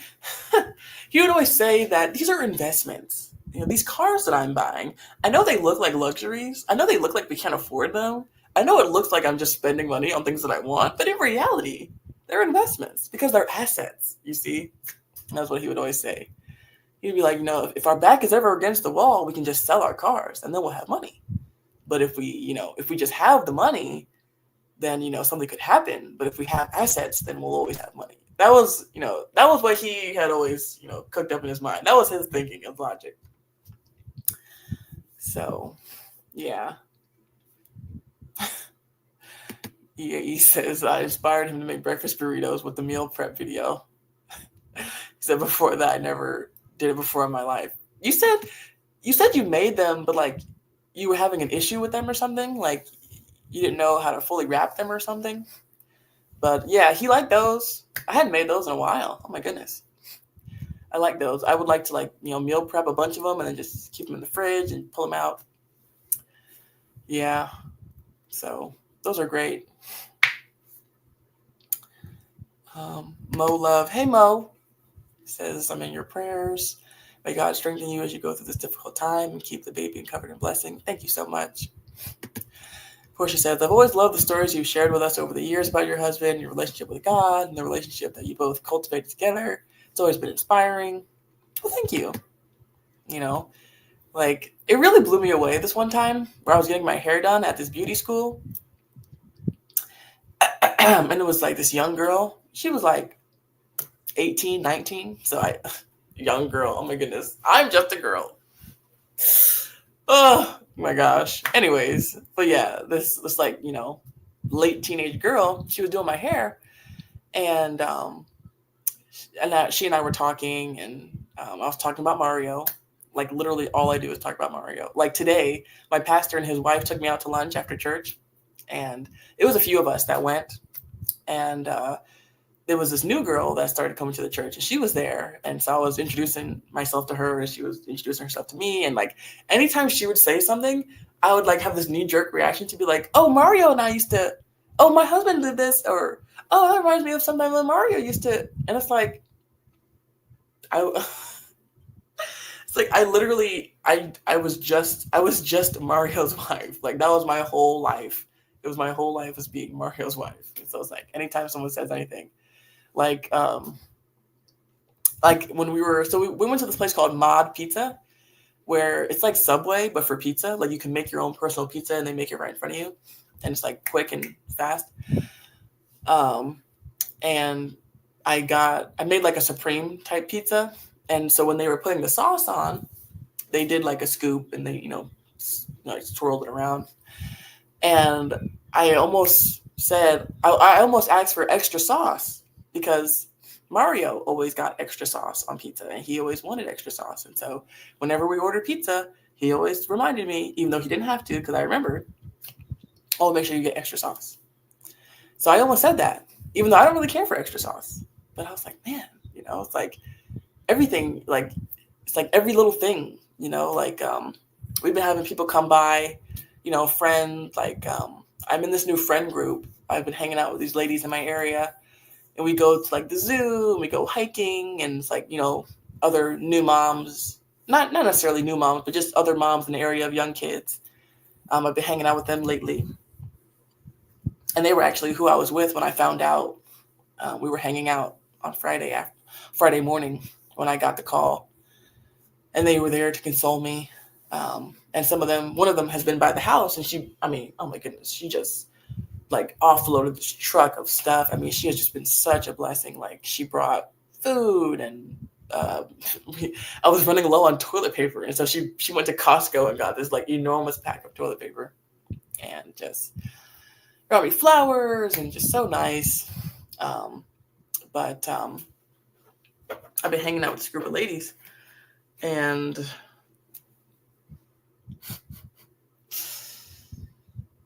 would always say that these are investments. These cars that I'm buying, I know they look like luxuries. I know they look like we can't afford them. I know it looks like I'm just spending money on things that I want, but in reality, they're investments because they're assets, you see? And that's what he would always say. He'd be like, if our back is ever against the wall, we can just sell our cars and then we'll have money. But if we just have the money, then, something could happen. But if we have assets, then we'll always have money. That was what he had always, cooked up in his mind. That was his thinking of logic. So, yeah. He says, I inspired him to make breakfast burritos with the meal prep video. He said before that, I never did it before in my life. You said you made them, but like you were having an issue with them or something? Like you didn't know how to fully wrap them or something? But yeah, he liked those. I hadn't made those in a while. Oh my goodness. I like those. I would like to meal prep a bunch of them and then just keep them in the fridge and pull them out. Yeah. So those are great. Mo Love. Hey, Mo. Says, I'm in your prayers. May God strengthen you as you go through this difficult time and keep the baby covered in blessing. Thank you so much. Portia says, I've always loved the stories you've shared with us over the years about your husband, your relationship with God, and the relationship that you both cultivated together. It's always been inspiring. Well, thank you. It really blew me away this one time where I was getting my hair done at this beauty school. And it was like this young girl. She was like 18, 19. So young girl. Oh my goodness. I'm just a girl. Oh my gosh. Anyways, but yeah, this late teenage girl, she was doing my hair. And she and I were talking, and I was talking about Mario. Like literally, all I do is talk about Mario. Like today, my pastor and his wife took me out to lunch after church, and it was a few of us that went. And there was this new girl that started coming to the church, and she was there. And so I was introducing myself to her, and she was introducing herself to me. And like anytime she would say something, I would like have this knee jerk reaction to be like, "Oh, Mario and I used to. Oh, my husband did this," or "Oh, that reminds me of something when Mario used to." And it's like, I. It's like I literally I was just Mario's wife. Like that was my whole life. It was my whole life as being Mario's wife. And so it's like anytime someone says anything, like when we went to this place called Mod Pizza, where it's like Subway but for pizza. Like you can make your own personal pizza and they make it right in front of you, and it's like quick and fast. And I made like a supreme type pizza, and so when they were putting the sauce on, they did like a scoop and they swirled it around, and I almost said I almost asked for extra sauce because Mario always got extra sauce on pizza and he always wanted extra sauce. And so whenever we ordered pizza, he always reminded me, even though he didn't have to, because I remembered, oh, make sure you get extra sauce. So I almost said that, even though I don't really care for extra sauce. But I was like, man, it's like everything, like it's like every little thing, like we've been having people come by, friends, like I'm in this new friend group. I've been hanging out with these ladies in my area, and we go to like the zoo and we go hiking, and it's like, other new moms, not necessarily new moms, but just other moms in the area of young kids. I've been hanging out with them lately. And they were actually who I was with when I found out we were hanging out on Friday morning when I got the call. And they were there to console me. And one of them has been by the house, and oh my goodness, she just like offloaded this truck of stuff. I mean, she has just been such a blessing. Like she brought food, and I was running low on toilet paper. And so she went to Costco and got this like enormous pack of toilet paper and just brought me flowers and just so nice. But I've been hanging out with this group of ladies, and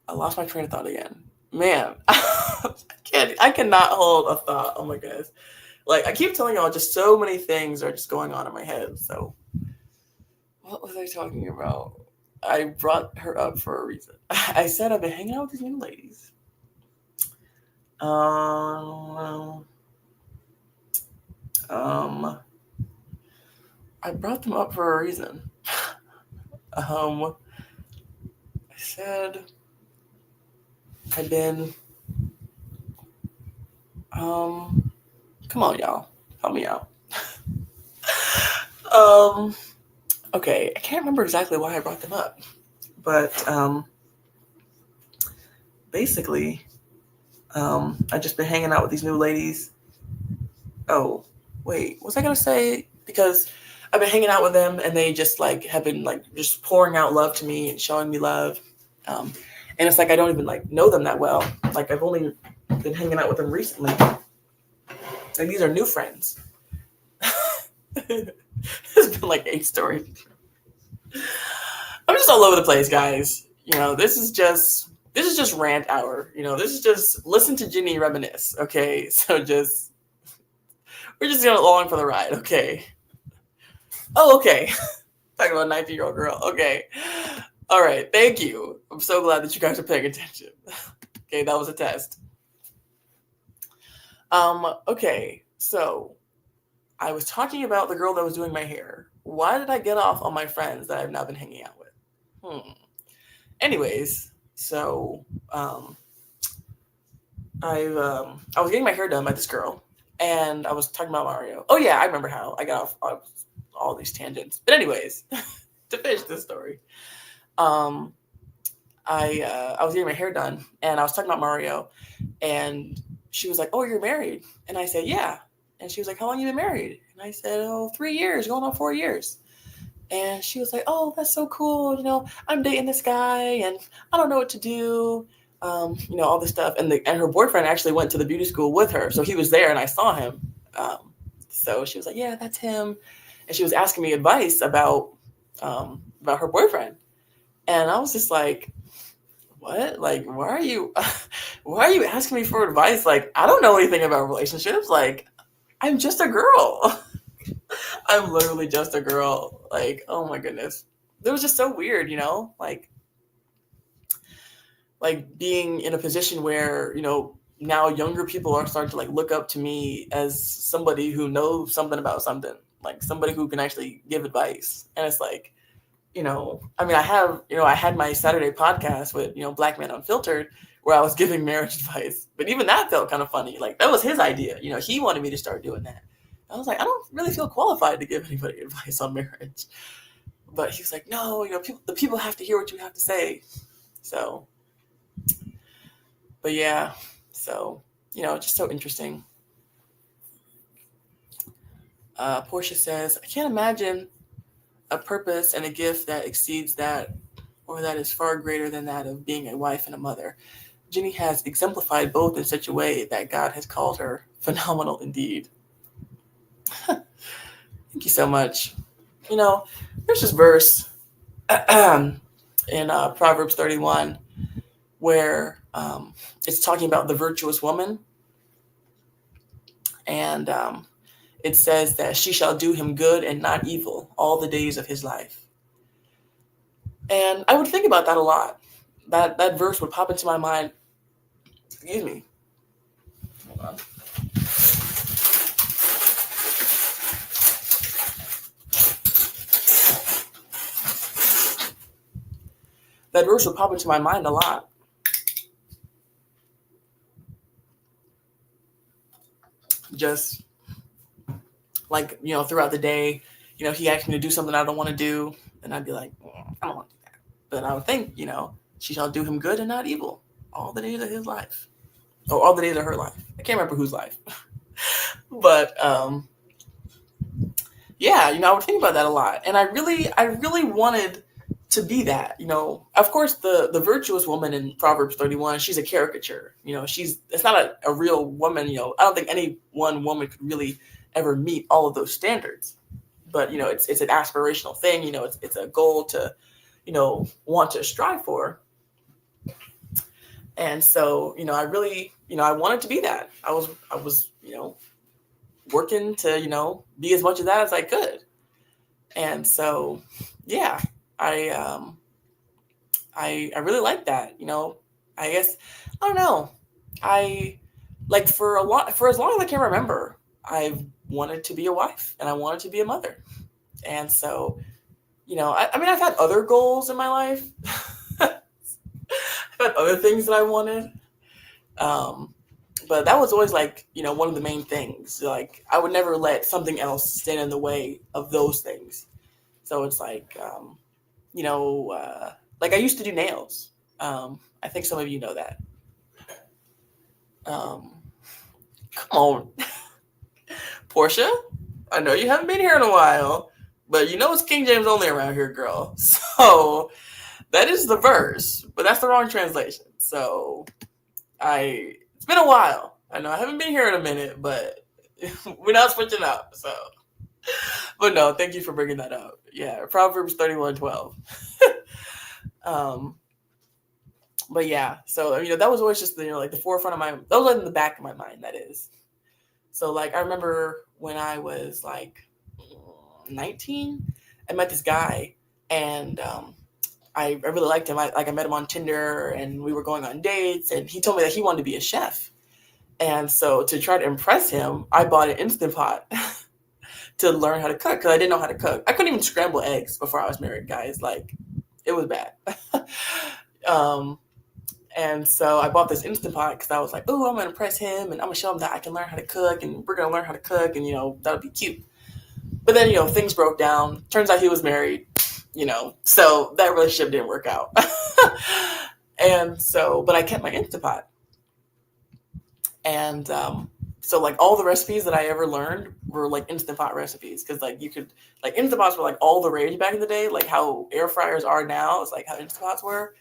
I lost my train of thought again. Man, I cannot hold a thought. Oh my goodness. Like I keep telling y'all, just so many things are just going on in my head. So what was I talking about? I brought her up for a reason. I said I've been hanging out with these new ladies. I brought them up for a reason. I said I've been come on, y'all, help me out. Okay, I can't remember exactly why I brought them up, but basically I've just been hanging out with these new ladies. Oh wait, what was I gonna say? Because I've been hanging out with them, and they just like have been like just pouring out love to me and showing me love. And it's like I don't even like know them that well. Like I've only been hanging out with them recently. Like these are new friends. It's been like 8 stories. I'm just all over the place, guys. This is just rant hour. This is just listen to Ginny reminisce. Okay, so we're just going along for the ride. Okay. Oh, okay. Talking about a 19-year-old girl. Okay. All right. Thank you. I'm so glad that you guys are paying attention. Okay, that was a test. Okay, so I was talking about the girl that was doing my hair. Why did I get off on my friends that I've now been hanging out with? Anyways, so I was getting my hair done by this girl, and I was talking about Mario. Oh yeah, I remember how I got off all these tangents. But anyways, to finish this story, I was getting my hair done, and I was talking about Mario, and she was like, "Oh, you're married?" And I said, "Yeah." And she was like, "How long you been married?" And I said, "Oh, 3 years, going on 4 years." And she was like, "Oh, that's so cool. I'm dating this guy, and I don't know what to do. all this stuff. And her boyfriend actually went to the beauty school with her. So he was there and I saw him. So she was like, yeah, that's him. And she was asking me advice about her boyfriend. And I was just like, what? Like, why are you asking me for advice? Like, I don't know anything about relationships. Like, I'm just a girl. I'm literally just a girl. Like, oh my goodness. It was just so weird, like being in a position where, now younger people are starting to like look up to me as somebody who knows something about something, like somebody who can actually give advice. And it's like, I had my Saturday podcast with, Black Men Unfiltered, where I was giving marriage advice. But even that felt kind of funny. Like, that was his idea. He wanted me to start doing that. I was like, I don't really feel qualified to give anybody advice on marriage. But he was like, no, the people have to hear what you have to say. So, but yeah, so, just so interesting. Portia says, I can't imagine a purpose and a gift that exceeds that, or that is far greater than that of being a wife and a mother. Jenny has exemplified both in such a way that God has called her phenomenal indeed. Thank you so much. There's this verse in Proverbs 31 where it's talking about the virtuous woman. And it says that she shall do him good and not evil all the days of his life. And I would think about that a lot. That verse would pop into my mind. Excuse me. Hold on. That verse would pop into my mind a lot. Just like, throughout the day, he asked me to do something I don't want to do. And I'd be like, I don't want to do that. But I would think, she shall do him good and not evil all the days of his life. Or all the days of her life. I can't remember whose life. But, yeah, I would think about that a lot. And I really wanted to be that. Of course, the virtuous woman in Proverbs 31, she's a caricature. It's not a real woman. I don't think any one woman could really ever meet all of those standards. But, it's an aspirational thing. It's a goal to, want to strive for. And so, I really, I wanted to be that. I was, working to, be as much of that as I could. And so, yeah, I really like that. I guess, I don't know. I like for as long as I can remember, I've wanted to be a wife and I wanted to be a mother. And so, I've had other goals in my life. I've had other things that I wanted. But that was always like, one of the main things. Like, I would never let something else stand in the way of those things. So it's like, like I used to do nails. I think some of you know that. Come on. Portia, I know you haven't been here in a while, but it's King James only around here, girl. So that is the verse, but that's the wrong translation. So it's been a while. I know I haven't been here in a minute, but we're not switching up. So, but no, thank you for bringing that up. Yeah, Proverbs 31:12. But yeah, so that was always just like the forefront of that was like in the back of my mind. That is. So like I remember when I was like 19, I met this guy, and I really liked him. I met him on Tinder, and we were going on dates, and he told me that he wanted to be a chef. And so to try to impress him, I bought an Instant Pot to learn how to cook because I didn't know how to cook. I couldn't even scramble eggs before I was married, guys. Like, it was bad. And so I bought this Instant Pot because I was like, oh, I'm going to impress him, and I'm going to show him that I can learn how to cook, and we're going to learn how to cook, and, that'll be cute. But then, things broke down. Turns out he was married, so that relationship didn't work out. And so, but I kept my Instant Pot. And so like all the recipes that I ever learned were like Instant Pot recipes. Cause like Instant Pots were like all the rage back in the day, like how air fryers are now. It's like how Instant Pots were.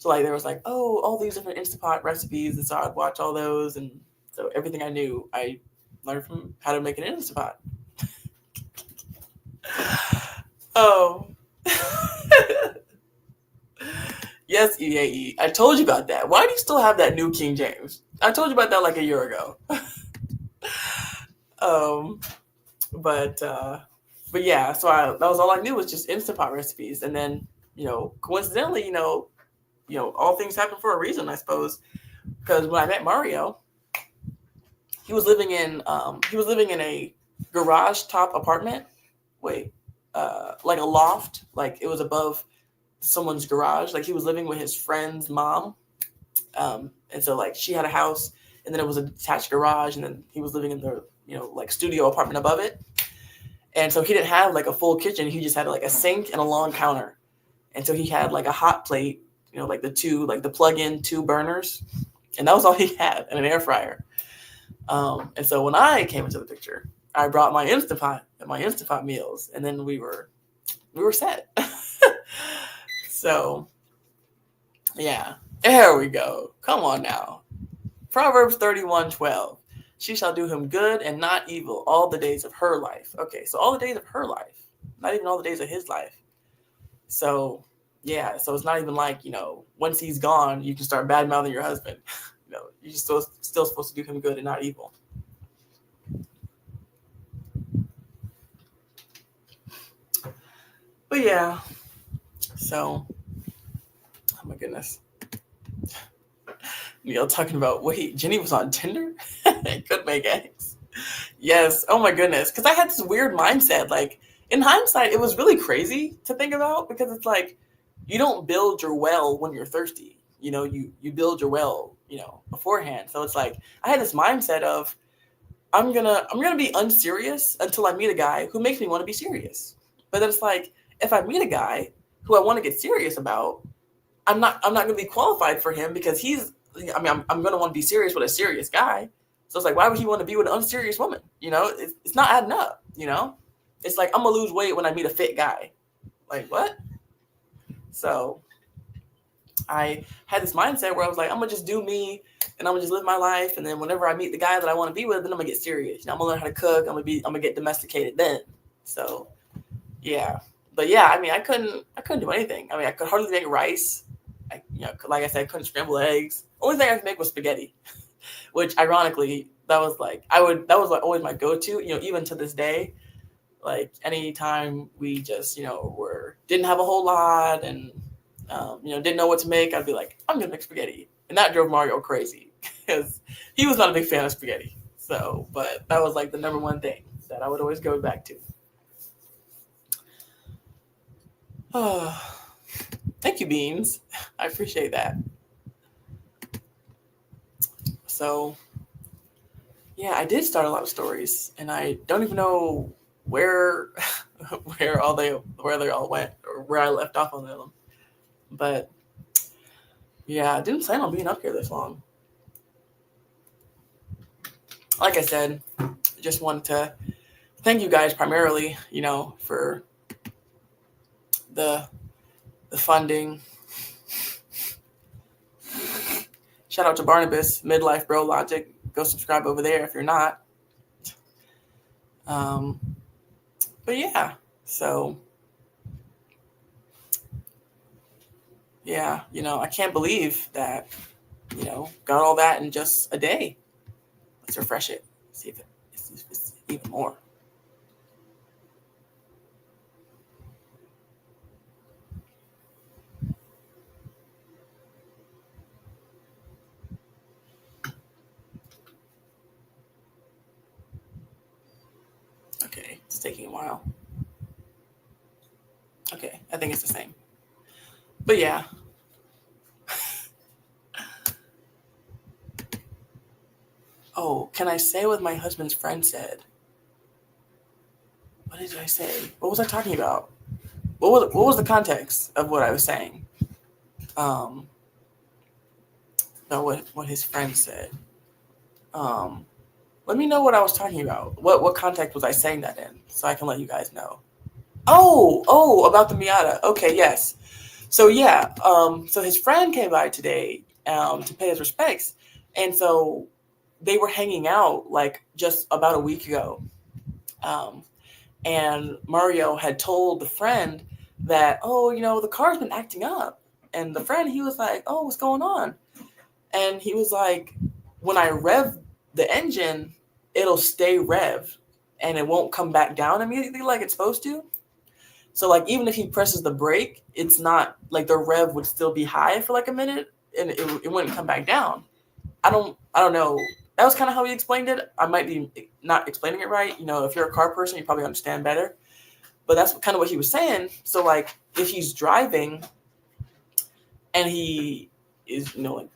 So like there was like, oh, all these different Instapot recipes, and so I'd watch all those, and so everything I knew I learned from how to make an Instapot. Oh. Yes, EAE. I told you about that. Why do you still have that New King James? I told you about that like a year ago. um, but yeah, so that was all I knew was just Instant Pot recipes, and then coincidentally, all things happen for a reason, I suppose. Because when I met Mario, he was living in a garage top apartment. Wait, like a loft, like it was above someone's garage. Like he was living with his friend's mom, and so like she had a house, and then it was a detached garage, and then he was living in the like studio apartment above it. And so he didn't have like a full kitchen. He just had like a sink and a long counter. And so he had like a hot plate, like the plug-in 2 burners, and that was all he had, and an air fryer. And so when I came into the picture, I brought my Instapot and my Instapot meals, and then we were set. So yeah, there we go. Come on now. Proverbs 31:12. She shall do him good and not evil all the days of her life. Okay, so all the days of her life, not even all the days of his life. So yeah, so it's not even like, once he's gone, you can start bad mouthing your husband. You're still supposed to do him good and not evil. But yeah, so, oh my goodness. Neil talking about, wait, Jenny was on Tinder? Could make eggs. Yes, oh my goodness. Because I had this weird mindset. Like, in hindsight, it was really crazy to think about, because it's like, you don't build your well when you're thirsty. You build your well, beforehand. So it's like, I had this mindset of, I'm gonna be unserious until I meet a guy who makes me want to be serious. But then it's like, if I meet a guy who I want to get serious about, I'm not gonna be qualified for him, because I'm gonna want to be serious with a serious guy. So it's like, why would he want to be with an unserious woman? It's not adding up. It's like, I'm gonna lose weight when I meet a fit guy. Like, what? So I had this mindset where I was like, I'm gonna just do me, and I'm gonna just live my life, and then whenever I meet the guy that I want to be with, then I'm gonna get serious. I'm gonna learn how to cook. I'm gonna get domesticated then. So yeah, but yeah, I couldn't do anything. I could hardly make rice. Like I said, I couldn't scramble eggs. Only thing I could make was spaghetti, which ironically, that was like always my go-to. Even to this day, like anytime we just didn't have a whole lot, and didn't know what to make, I'd be like, I'm gonna make spaghetti, and that drove Mario crazy because he was not a big fan of spaghetti. So, but that was like the number one thing that I would always go back to. Oh, thank you, Beans. I appreciate that. So, yeah, I did start a lot of stories, and I don't even know where they all went, or where I left off on them. But yeah, I didn't plan on being up here this long. Like I said, I just wanted to thank you guys primarily, for the funding. Shout out to Barnabas, Midlife Bro Logic. Go subscribe over there if you're not. But yeah, so yeah, I can't believe that, got all that in just a day. Let's refresh it. See if it's even more. Okay, it's taking a while. Okay, I think it's the same. But yeah. Oh, can I say what my husband's friend said? What did I say? What was I talking about? What was the context of what I was saying? About what his friend said. Let me know what I was talking about. What context was I saying that in, so I can let you guys know. Oh, about the Miata. Okay, yes. So yeah, so his friend came by today to pay his respects, and so they were hanging out like just about a week ago. Um, and Mario had told the friend that, oh, the car's been acting up, and the friend, he was like, oh, what's going on? And he was like, when I rev the engine, it'll stay revved and it won't come back down immediately like it's supposed to. So like even if he presses the brake, it's not like the rev would still be high for like a minute and it wouldn't come back down. I don't know. That was kind of how he explained it. I might be not explaining it right. If you're a car person, you probably understand better. But that's kind of what he was saying. So like if he's driving and he is, like,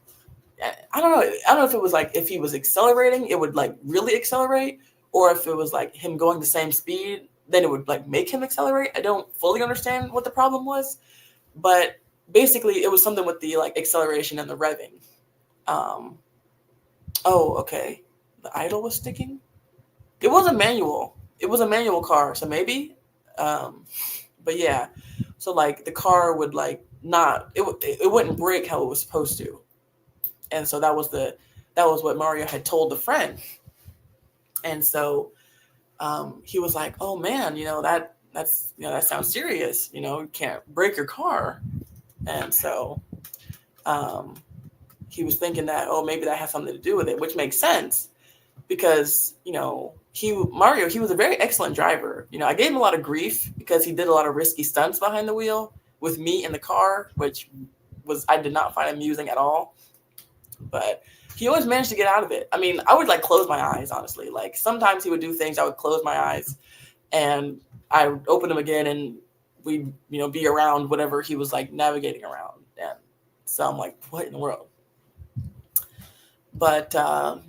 I don't know. I don't know if it was like if he was accelerating, it would like really accelerate, or if it was like him going the same speed, then it would like make him accelerate. I don't fully understand what the problem was, but basically it was something with the like acceleration and the revving. Um, oh, okay. The idle was sticking. It was a manual. It was a manual car, so maybe. Um, but yeah, so like the car would like not it wouldn't brake how it was supposed to, and so that was what Mario had told the friend, and so he was like, "Oh man, that sounds serious. You can't break your car," and so um, he was thinking that, oh, maybe that has something to do with it, which makes sense because he was a very excellent driver. I gave him a lot of grief because he did a lot of risky stunts behind the wheel with me in the car, which I did not find amusing at all. But he always managed to get out of it. I mean, I would like close my eyes, honestly. Like sometimes he would do things, I would close my eyes and I would open them again and we'd, be around whatever he was like navigating around. And so I'm like, what in the world? But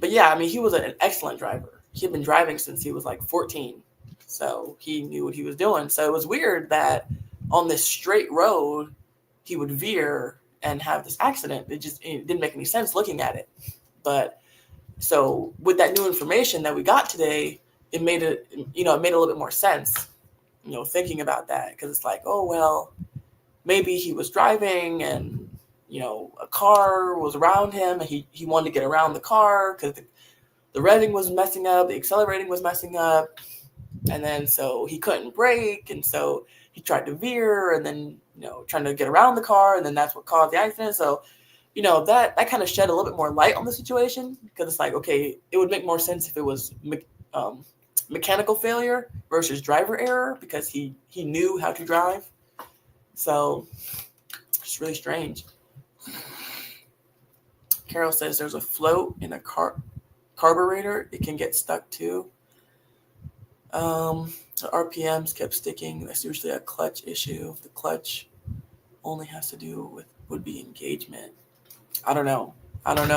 yeah, I mean, he was an excellent driver. He had been driving since he was like 14. So he knew what he was doing. So it was weird that on this straight road, he would veer and have this accident. It didn't make any sense looking at it. But so with that new information that we got today, it made it made a little bit more sense, thinking about that. Because it's like, oh, well, maybe he was driving and a car was around him and he wanted to get around the car because the revving was messing up, the accelerating was messing up, and then so he couldn't brake, and so he tried to veer and then trying to get around the car, and then that's what caused the accident. So that kind of shed a little bit more light on the situation because it's like, okay, it would make more sense if it was mechanical failure versus driver error because he knew how to drive. So it's really strange. Carol says there's a float in a carburetor. It can get stuck too. The RPMs kept sticking. That's usually a clutch issue. The clutch only has to do with would-be engagement. I don't know,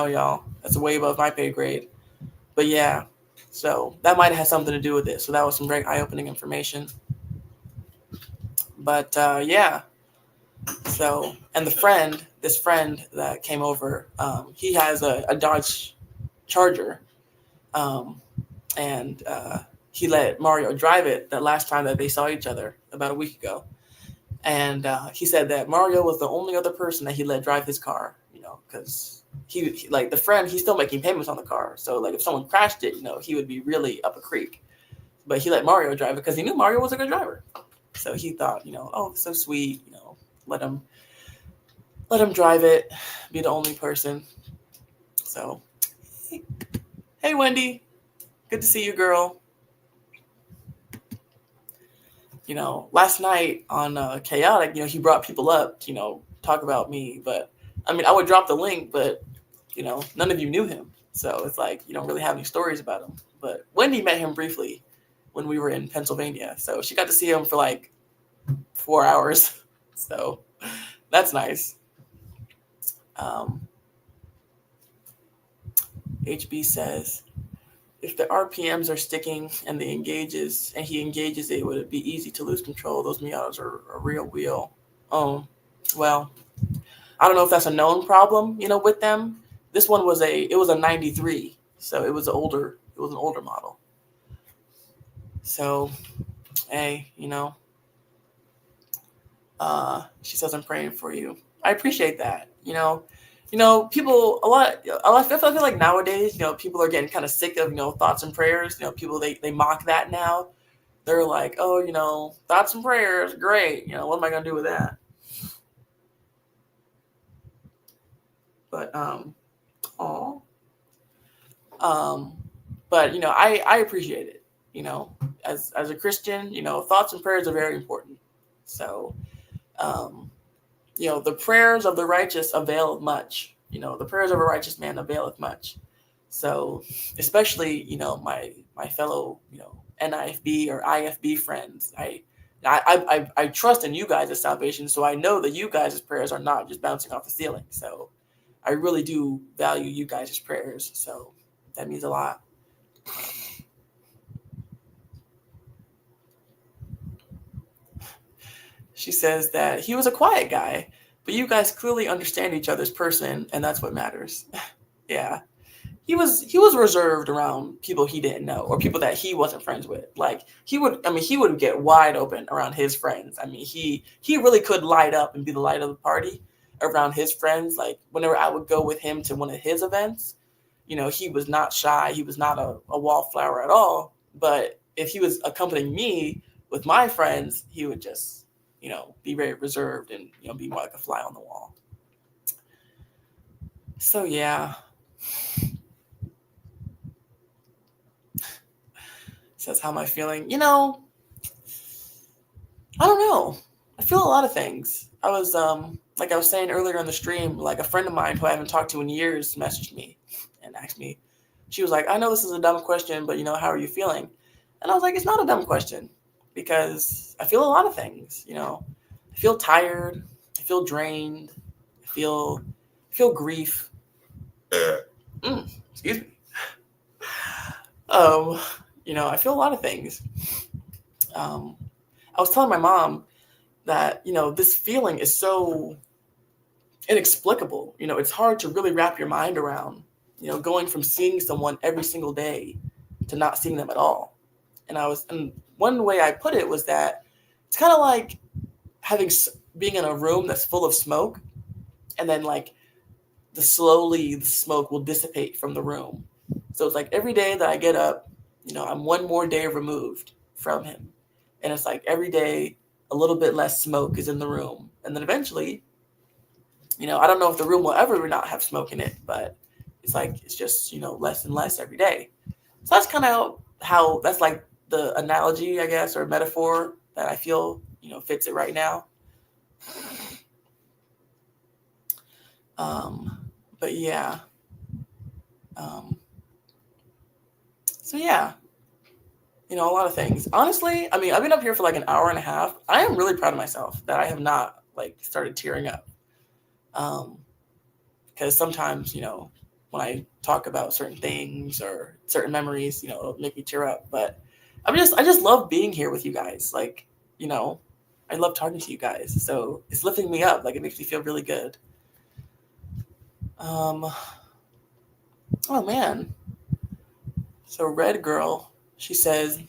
y'all. That's way above my pay grade. But yeah, so that might have had something to do with it. So that was some very eye-opening information. But yeah. So, and this friend that came over, he has a Dodge Charger, and he let Mario drive it the last time that they saw each other about a week ago. And he said that Mario was the only other person that he let drive his car, because he like the friend, he's still making payments on the car. So like if someone crashed it, he would be really up a creek. But he let Mario drive it because he knew Mario was a good driver. So he thought, oh, so sweet, let him drive it, be the only person. So, hey, Wendy, good to see you, girl. Last night on Chaotic, he brought people up to, talk about me. But, I mean, I would drop the link, but, none of you knew him. So it's like you don't really have any stories about him. But Wendy met him briefly when we were in Pennsylvania. So she got to see him for like 4 hours. So that's nice. HB says, if the RPMs are sticking and he engages it, would it be easy to lose control? Those Miatas are a real wheel. Well, I don't know if that's a known problem, with them. This one was a 93, so it was an older model. So, hey, She says, I'm praying for you. I appreciate that. People I feel like nowadays, people are getting kind of sick of, thoughts and prayers. People, they mock that now. They're like, oh, thoughts and prayers, great. What am I going to do with that? But, but, I appreciate it. As a Christian, thoughts and prayers are very important. So, the prayers of the righteous avail much. The prayers of a righteous man availeth much. So, especially, my fellow, NIFB or IFB friends, I trust in you guys' salvation, so I know that you guys' prayers are not just bouncing off the ceiling. So, I really do value you guys' prayers. So, that means a lot. She says that he was a quiet guy, but you guys clearly understand each other's person, and that's what matters. Yeah. He was reserved around people he didn't know or people that he wasn't friends with. Like he would get wide open around his friends. I mean, he really could light up and be the light of the party around his friends. Like whenever I would go with him to one of his events, he was not shy. He was not a wallflower at all. But if he was accompanying me with my friends, he would just, be very reserved and, be more like a fly on the wall. So, yeah. Says, how am I feeling? I don't know. I feel a lot of things. I was, like I was saying earlier on the stream, like a friend of mine who I haven't talked to in years messaged me and asked me, she was like, I know this is a dumb question, but, how are you feeling? And I was like, it's not a dumb question because I feel a lot of things, I feel tired. I feel drained. I feel grief. Excuse me. I feel a lot of things. I was telling my mom that, this feeling is so inexplicable. It's hard to really wrap your mind around, going from seeing someone every single day to not seeing them at all. And one way I put it was that it's kind of like being in a room that's full of smoke, and then like the smoke will dissipate from the room. So it's like every day that I get up, I'm one more day removed from him. And it's like every day a little bit less smoke is in the room. And then eventually, I don't know if the room will ever not have smoke in it, but it's just, less and less every day. So that's kind of how that's like the analogy, I guess, or metaphor that I feel, fits it right now. But yeah. So yeah, a lot of things. Honestly, I mean, I've been up here for like an hour and a half. I am really proud of myself that I have not like started tearing up. Because sometimes, when I talk about certain things or certain memories, it'll make me tear up. But I just love being here with you guys. Like, I love talking to you guys. So it's lifting me up. Like it makes me feel really good. Oh man. So Red Girl, she says,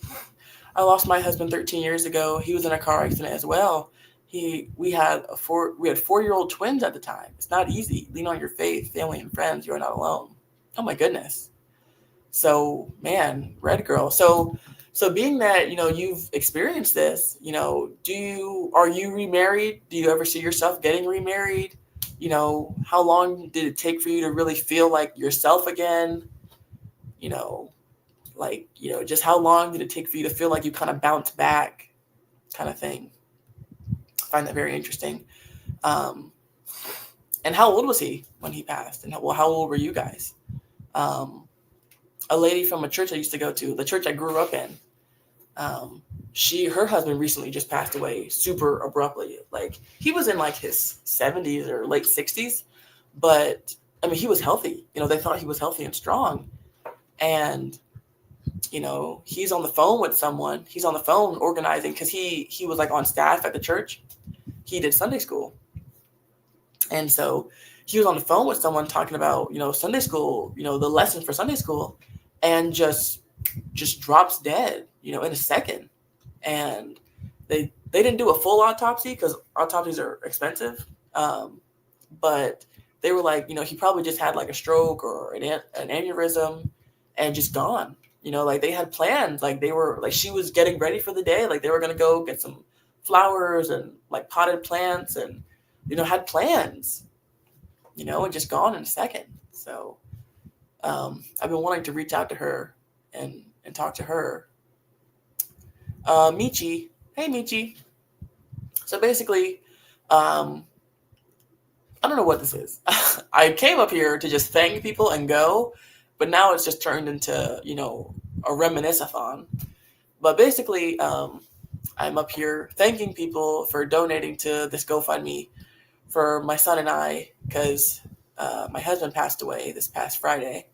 I lost my husband 13 years ago. He was in a car accident as well. We had 4-year-old twins at the time. It's not easy. Lean on your faith, family, and friends. You are not alone. Oh my goodness. So man, Red Girl. So being that, you've experienced this, are you remarried? Do you ever see yourself getting remarried? How long did it take for you to really feel like yourself again? Just how long did it take for you to feel like you kind of bounced back kind of thing? I find that very interesting. And how old was he when he passed? And how old were you guys? A lady from a church I used to go to, the church I grew up in, her husband recently just passed away super abruptly. Like he was in like his 70s or late 60s, but I mean, he was healthy. They thought he was healthy and strong. And, he's on the phone with someone. He's on the phone organizing because he was like on staff at the church. He did Sunday school. And so he was on the phone with someone talking about, Sunday school, the lesson for Sunday school, and just drops dead, in a second. And they didn't do a full autopsy because autopsies are expensive. But they were like, he probably just had like a stroke or an aneurysm and just gone. Like they had plans. Like they were like she was getting ready for the day. Like they were gonna go get some flowers and like potted plants and had plans. And just gone in a second. So I've been wanting to reach out to her and talk to her. Michi, hey Michi. So basically, I don't know what this is. I came up here to just thank people and go, but now it's just turned into, a reminisce-a-thon. But basically, I'm up here thanking people for donating to this GoFundMe for my son and I, because my husband passed away this past Friday.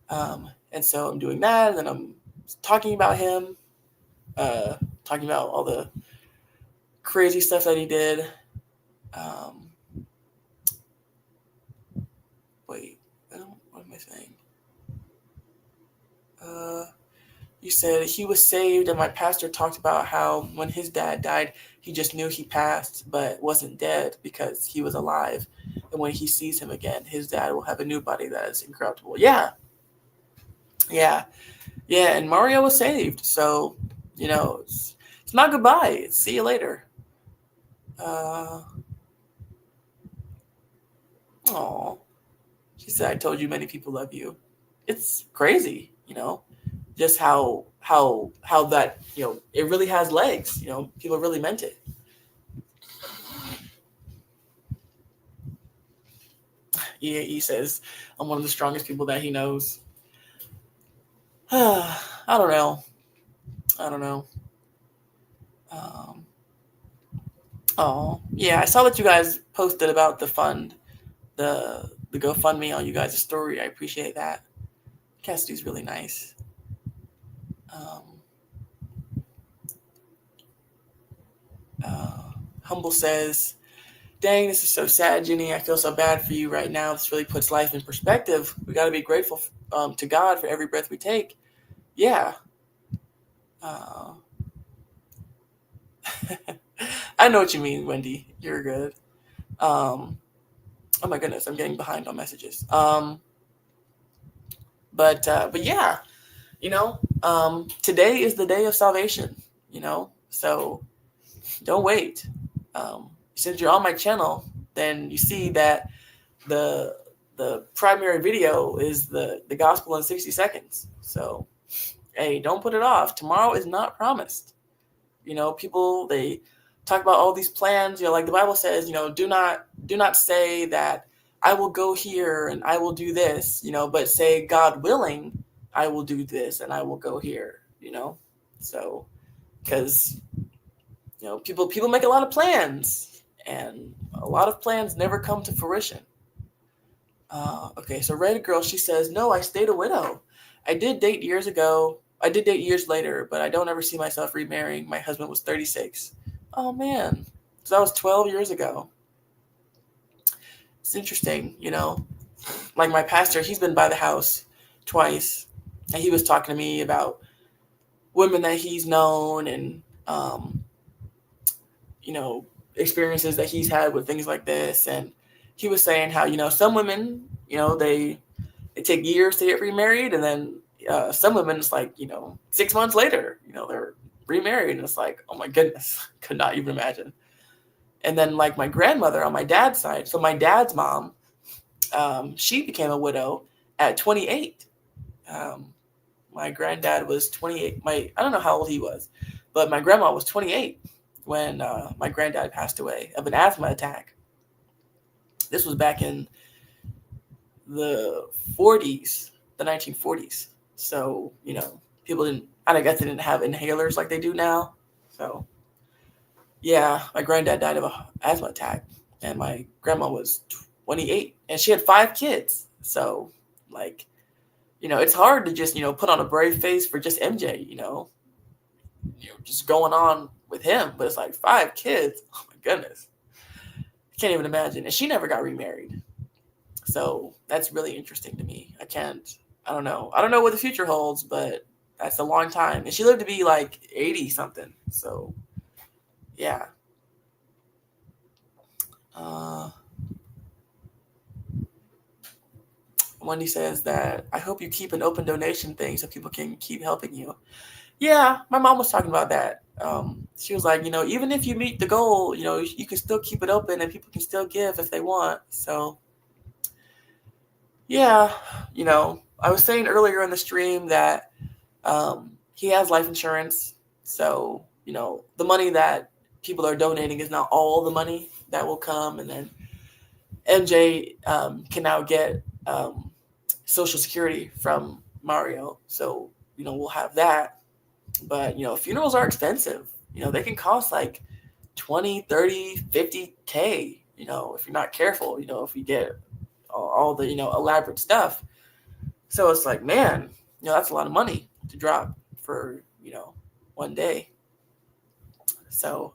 And so I'm doing that, and then I'm talking about him, talking about all the crazy stuff that he did. Wait, what am I saying? You said he was saved, and my pastor talked about how when his dad died, he just knew he passed, but wasn't dead because he was alive. And when he sees him again, his dad will have a new body that is incorruptible. Yeah. And Mario was saved. So, it's not goodbye. It's see you later. She said, I told you many people love you. It's crazy, just how that, it really has legs, people really meant it. He says, I'm one of the strongest people that he knows. I don't know. I saw that you guys posted about the fund, the GoFundMe on you guys' story. I appreciate that. Cassidy's really nice. Humble says, dang, this is so sad, Jenny. I feel so bad for you right now. This really puts life in perspective. We got to be grateful to God for every breath we take. Yeah. I know what you mean, Wendy. You're good. Oh my goodness, I'm getting behind on messages. But yeah, today is the day of salvation. So don't wait. Since you're on my channel, then you see that the primary video is the gospel in 60 seconds. So, hey, don't put it off. Tomorrow is not promised. People, they talk about all these plans, like the Bible says, do not say that I will go here and I will do this, but say, God willing, I will do this and I will go here, so, because, people make a lot of plans. And a lot of plans never come to fruition. Okay, so Red Girl, she says, no, I stayed a widow. I did date years ago. I did date years later, but I don't ever see myself remarrying. My husband was 36. Oh, man. So that was 12 years ago. It's interesting, Like my pastor, he's been by the house twice. And he was talking to me about women that he's known and, experiences that he's had with things like this. And he was saying how, some women, they take years to get remarried. And then some women, it's like, 6 months later, they're remarried. And it's like, oh my goodness, could not even imagine. And then like my grandmother on my dad's side. So my dad's mom, she became a widow at 28. My granddad was 28. I don't know how old he was, but my grandma was 28 when my granddad passed away of an asthma attack. This was back in the 40s, the 1940s. So, people I guess they didn't have inhalers like they do now. So, yeah, my granddad died of an asthma attack and my grandma was 28 and she had 5 kids. So, like, it's hard to just, put on a brave face for just MJ, just going on with him. But it's like 5 kids. Oh my goodness. I can't even imagine. And she never got remarried. So that's really interesting to me. I don't know. I don't know what the future holds, but that's a long time. And she lived to be like 80 something. So Yeah. Wendy says that I hope you keep an open donation thing so people can keep helping you. Yeah, my mom was talking about that. She was like, even if you meet the goal, you can still keep it open and people can still give if they want. So, yeah, I was saying earlier in the stream that he has life insurance. So, the money that people are donating is not all the money that will come. And then MJ can now get Social Security from Mario. So, we'll have that. But, funerals are expensive. They can cost like 20, 30, 50K, if you're not careful, if you get all the, elaborate stuff. So it's like, man, that's a lot of money to drop for, one day. So,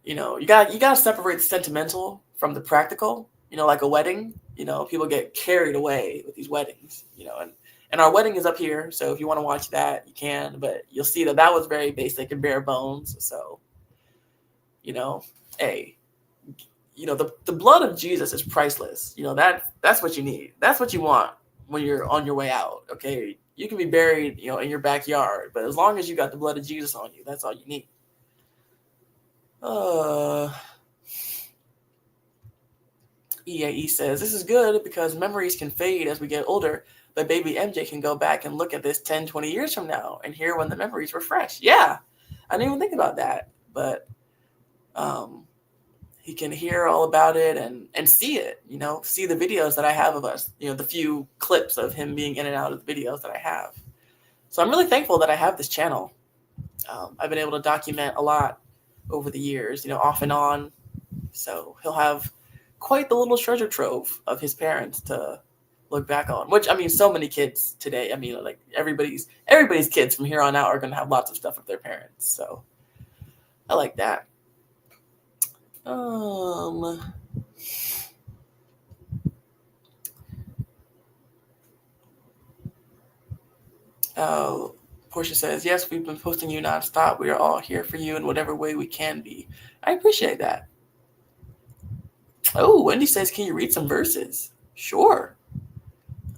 you gotta separate the sentimental from the practical, like a wedding, people get carried away with these weddings, and our wedding is up here. So if you want to watch that, you can, but you'll see that was very basic and bare bones. So, hey, the blood of Jesus is priceless. That's what you need. That's what you want when you're on your way out. Okay. You can be buried, in your backyard, but as long as you got the blood of Jesus on you, that's all you need. EAE says, this is good because memories can fade as we get older, but baby MJ can go back and look at this 10, 20 years from now and hear when the memories were fresh. Yeah, I didn't even think about that, but he can hear all about it and see it, see the videos that I have of us, the few clips of him being in and out of the videos that I have. So I'm really thankful that I have this channel. I've been able to document a lot over the years, off and on. So he'll have quite the little treasure trove of his parents to look back on, which, so many kids today, like everybody's kids from here on out are going to have lots of stuff of their parents. So I like that. Portia says, yes, we've been posting you nonstop. We are all here for you in whatever way we can be. I appreciate that. Oh, Wendy says, can you read some verses? Sure.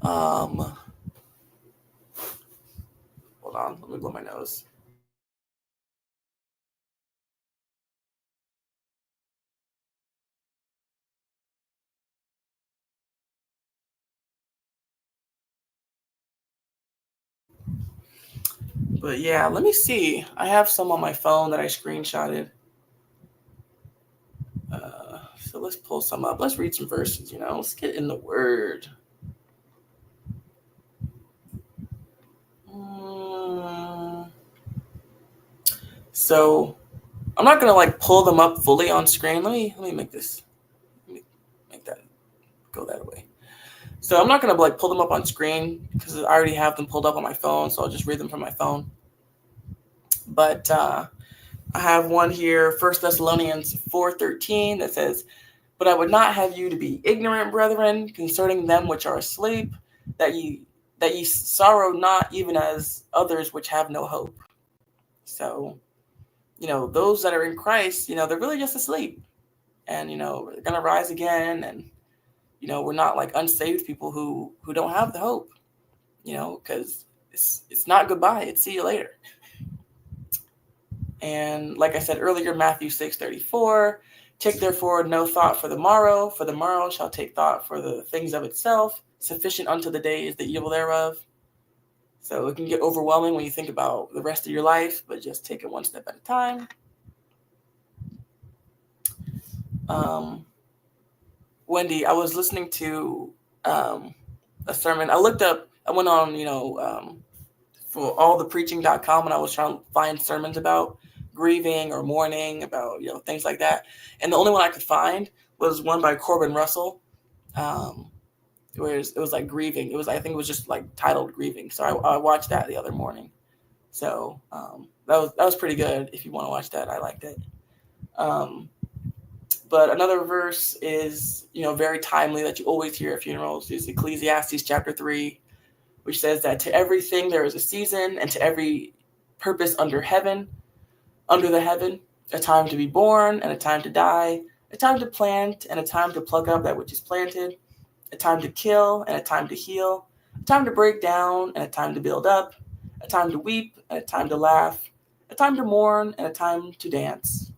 Hold on, let me blow my nose. But yeah, let me see. I have some on my phone that I screenshotted. So let's pull some up. Let's read some verses, Let's get in the word. So I'm not going to pull them up fully on screen. Let me make this. Let me make that go that way. So I'm not going to pull them up on screen because I already have them pulled up on my phone. So I'll just read them from my phone. But I have one here, 1 Thessalonians 4:13, that says, but I would not have you to be ignorant, brethren, concerning them which are asleep, that ye sorrow not, even as others which have no hope. So, those that are in Christ, they're really just asleep. And, they're going to rise again. And, we're not like unsaved people who don't have the hope, because it's not goodbye. It's see you later. And like I said earlier, Matthew 6:34, take therefore no thought for the morrow shall take thought for the things of itself. Sufficient unto the day is the evil thereof. So it can get overwhelming when you think about the rest of your life, but just take it one step at a time. Wendy, I was listening to a sermon. I went on, for allthepreaching.com, and I was trying to find sermons about grieving or mourning, about, things like that. And the only one I could find was one by Corbin Russell. Where it was like grieving. I think it was just like titled grieving. So I watched that the other morning. So that was pretty good. If you want to watch that, I liked it. But another verse is, very timely that you always hear at funerals is Ecclesiastes chapter 3, which says that to everything there is a season, and to every purpose under the heaven, a time to be born and a time to die, a time to plant and a time to pluck up that which is planted, a time to kill and a time to heal, a time to break down and a time to build up, a time to weep and a time to laugh, a time to mourn and a time to dance.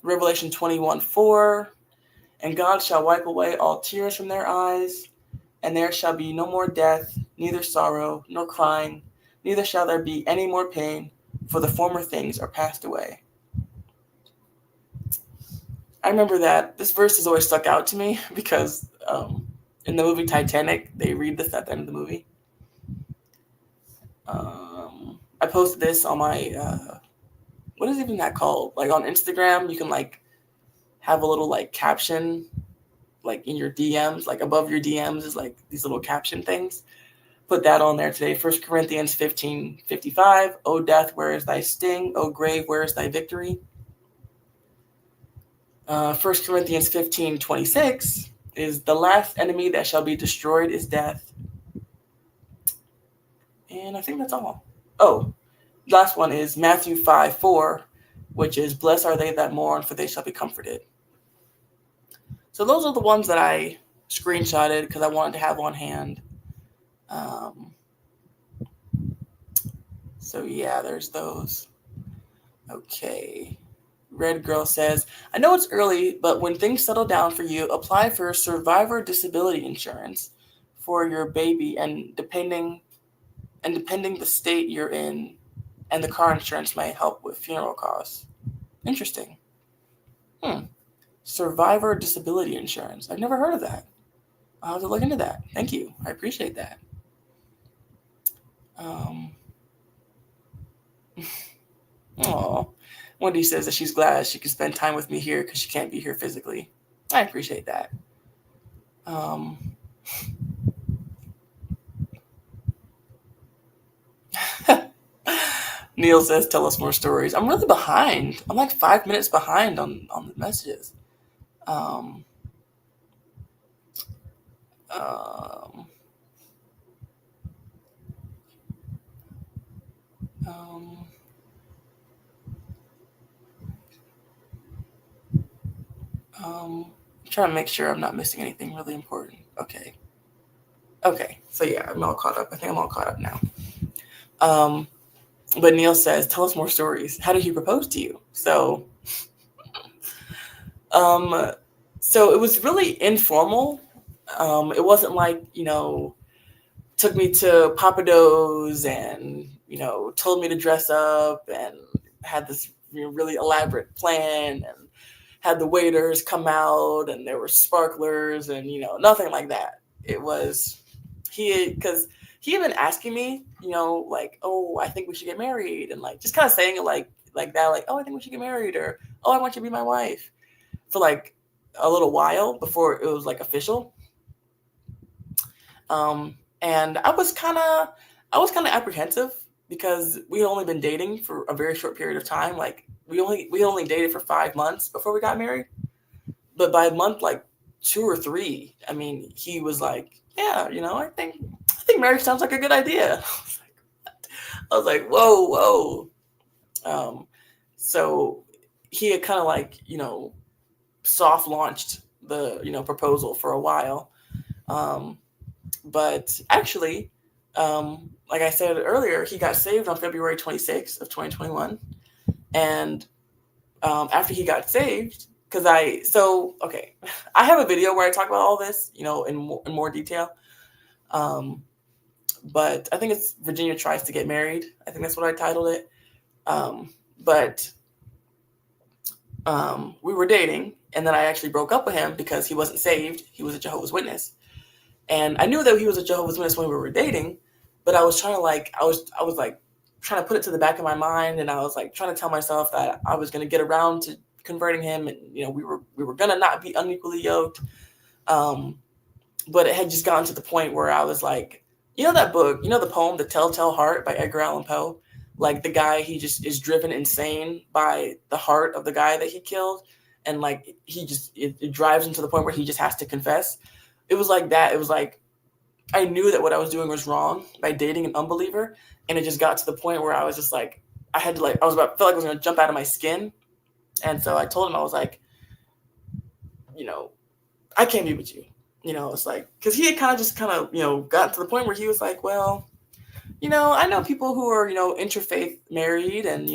Revelation 21:4, and God shall wipe away all tears from their eyes, and there shall be no more death, neither sorrow, nor crying, neither shall there be any more pain, for the former things are passed away. I remember that this verse has always stuck out to me because in the movie Titanic, they read this at the end of the movie. I posted this on my, what is even that called? Like on Instagram, you can like have a little like caption, like in your DMs, like above your DMs is like these little caption things. Put that on there today. 1 Corinthians 15:55. O death, where is thy sting? O grave, where is thy victory? 1 Corinthians 15:26 is the last enemy that shall be destroyed is death. And I think that's all. Oh, last one is Matthew 5:4, which is blessed are they that mourn, for they shall be comforted. So those are the ones that I screenshotted because I wanted to have on hand. So yeah, there's those. Okay. Red Girl says, I know it's early, but when things settle down for you, apply for survivor disability insurance for your baby and depending the state you're in, and the car insurance may help with funeral costs. Interesting. Survivor disability insurance. I've never heard of that. I'll have to look into that. Thank you. I appreciate that. Wendy says that she's glad she can spend time with me here because she can't be here physically. I appreciate that. Neil says, tell us more stories. I'm really behind. I'm like 5 minutes behind on the messages. Trying to make sure I'm not missing anything really important. Okay. So yeah, I'm all caught up. I think I'm all caught up now. But Neil says, tell us more stories. How did he propose to you? So it was really informal. It wasn't like, took me to Pappadeaux's and, told me to dress up and had this really elaborate plan and had the waiters come out and there were sparklers and, nothing like that. It was, because he had been asking me, like, oh, I think we should get married. And like, just kind of saying it like that, like, oh, I think we should get married, or, oh, I want you to be my wife, for like a little while before it was like official. And I was kind of apprehensive because we had only been dating for a very short period of time. Like we only dated for 5 months before we got married. But by month like 2 or 3, I mean, he was like, yeah, I think marriage sounds like a good idea. I was like, whoa. So he had kind of like, soft launched the, proposal for a while. But actually, like I said earlier, he got saved on February 26th of 2021. And after he got saved, because I have a video where I talk about all this, in more detail. But I think it's Virginia Tries to Get Married. I think that's what I titled it. But we were dating, and then I actually broke up with him because he wasn't saved. He was a Jehovah's Witness. And I knew that he was a Jehovah's Witness when we were dating, but I was trying to I was like trying to put it to the back of my mind, and I was like trying to tell myself that I was going to get around to converting him, and we were going to not be unequally yoked. But it had just gotten to the point where I was like, that book, the poem The Telltale Heart by Edgar Allan Poe, like the guy, he just is driven insane by the heart of the guy that he killed, and like it drives him to the point where he just has to confess. It was like that. It was like I knew that what I was doing was wrong by dating an unbeliever, and it just got to the point where I was just like, I had to like, felt like I was going to jump out of my skin. And so I told him, I was like, I can't be with you. It's like, because he had kind of gotten to the point where he was like, well, I know people who are, interfaith married and,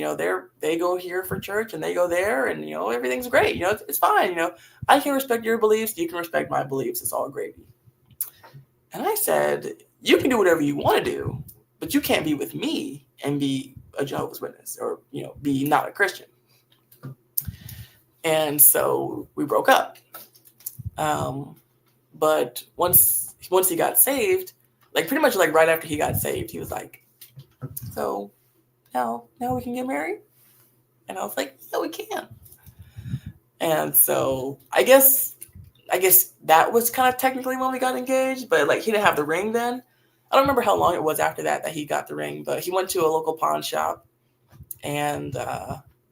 they go here for church and they go there and, everything's great. It's fine. I can respect your beliefs. You can respect my beliefs. It's all gravy. And I said, you can do whatever you want to do, but you can't be with me and be a Jehovah's Witness or, be not a Christian. And so we broke up. But once he got saved, like pretty much like right after he got saved, he was like, so now we can get married? And I was like, yeah, we can. And so I guess that was kind of technically when we got engaged, but like he didn't have the ring then. I don't remember how long it was after that he got the ring, but he went to a local pawn shop and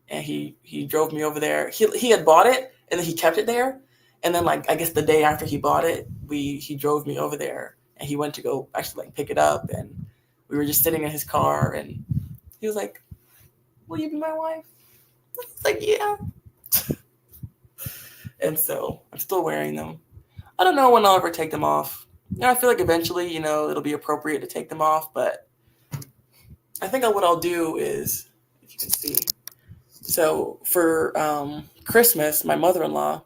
he drove me over there. He had bought it and then he kept it there. And then like, I guess the day after he bought it, he drove me over there and he went to go actually like pick it up. And we were just sitting in his car and he was like, will you be my wife? I was like, yeah. And so I'm still wearing them. I don't know when I'll ever take them off. I feel like eventually, it'll be appropriate to take them off, but I think what I'll do is, if you can see, so for Christmas, my mother-in-law,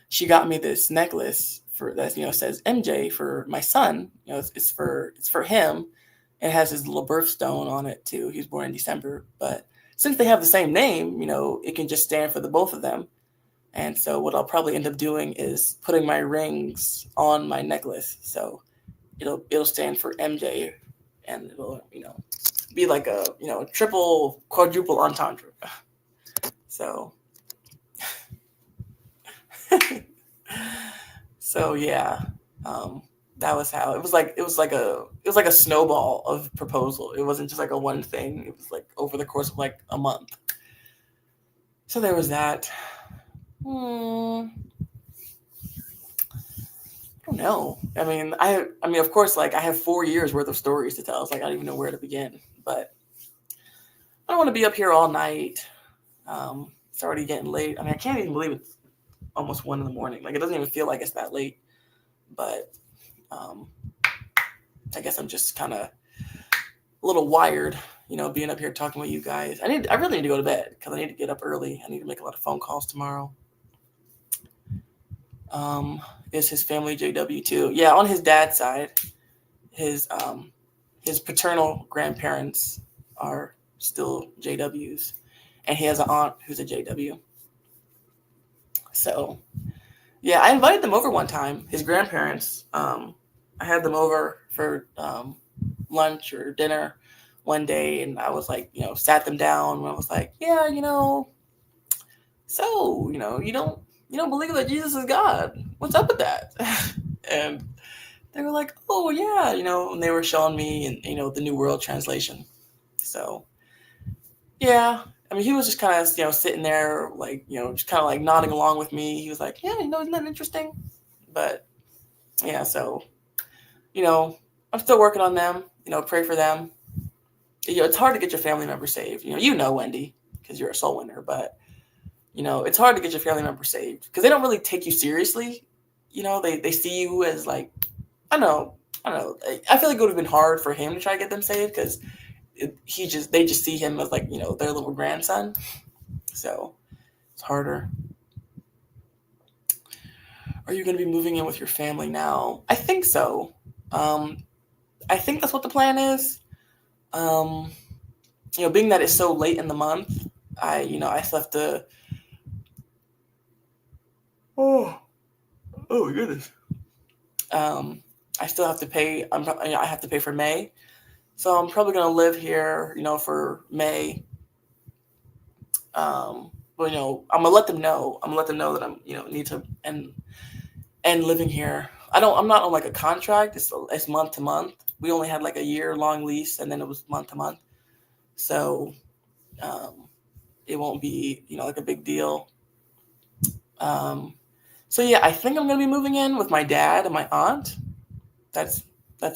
she got me this necklace that says MJ for my son. It's for him. It has his little birthstone on it too. He was born in December, but since they have the same name, it can just stand for the both of them. And so what I'll probably end up doing is putting my rings on my necklace, so it'll stand for MJ, and it'll be like a triple quadruple entendre. So. So yeah, that was how it was like. It was like a snowball of proposal. It wasn't just like a one thing. It was like over the course of like a month. So there was that. I don't know. I mean, of course, like I have 4 years worth of stories to tell. It's like I don't even know where to begin. But I don't want to be up here all night. It's already getting late. I mean, I can't even believe it's almost 1 a.m. Like it doesn't even feel like it's that late. But I guess I'm just kind of a little wired, being up here talking with you guys. I really need to go to bed because I need to get up early. I need to make a lot of phone calls tomorrow. Is his family JW too? Yeah, on his dad's side, his paternal grandparents are still JWs, and he has an aunt who's a JW. So, yeah, I invited them over one time. His grandparents, I had them over for lunch or dinner one day, and I was like, sat them down, and I was like, yeah, so, you don't believe that Jesus is God. What's up with that? And they were like, oh, yeah, and they were showing me, and, the New World Translation. So, yeah, I mean, he was just kind of, sitting there, like, just kind of like nodding along with me. He was like, yeah, isn't that interesting? But, yeah, so, I'm still working on them, pray for them. It's hard to get your family member saved. Wendy, because you're a soul winner, but it's hard to get your family member saved because they don't really take you seriously. They see you as like, I don't know. I feel like it would have been hard for him to try to get them saved because they just see him as like, their little grandson. So it's harder. Are you going to be moving in with your family now? I think so. I think that's what the plan is. Being that it's so late in the month, I still have to. Oh my goodness. I still have to pay. I have to pay for May, so I'm probably gonna live here, for May. But I'm gonna let them know. I'm gonna let them know that I'm, need to end living here. I'm not on like a contract. It's month to month. We only had like a year-long lease, and then it was month to month. So, it won't be, like a big deal. So yeah, I think I'm going to be moving in with my dad and my aunt. That's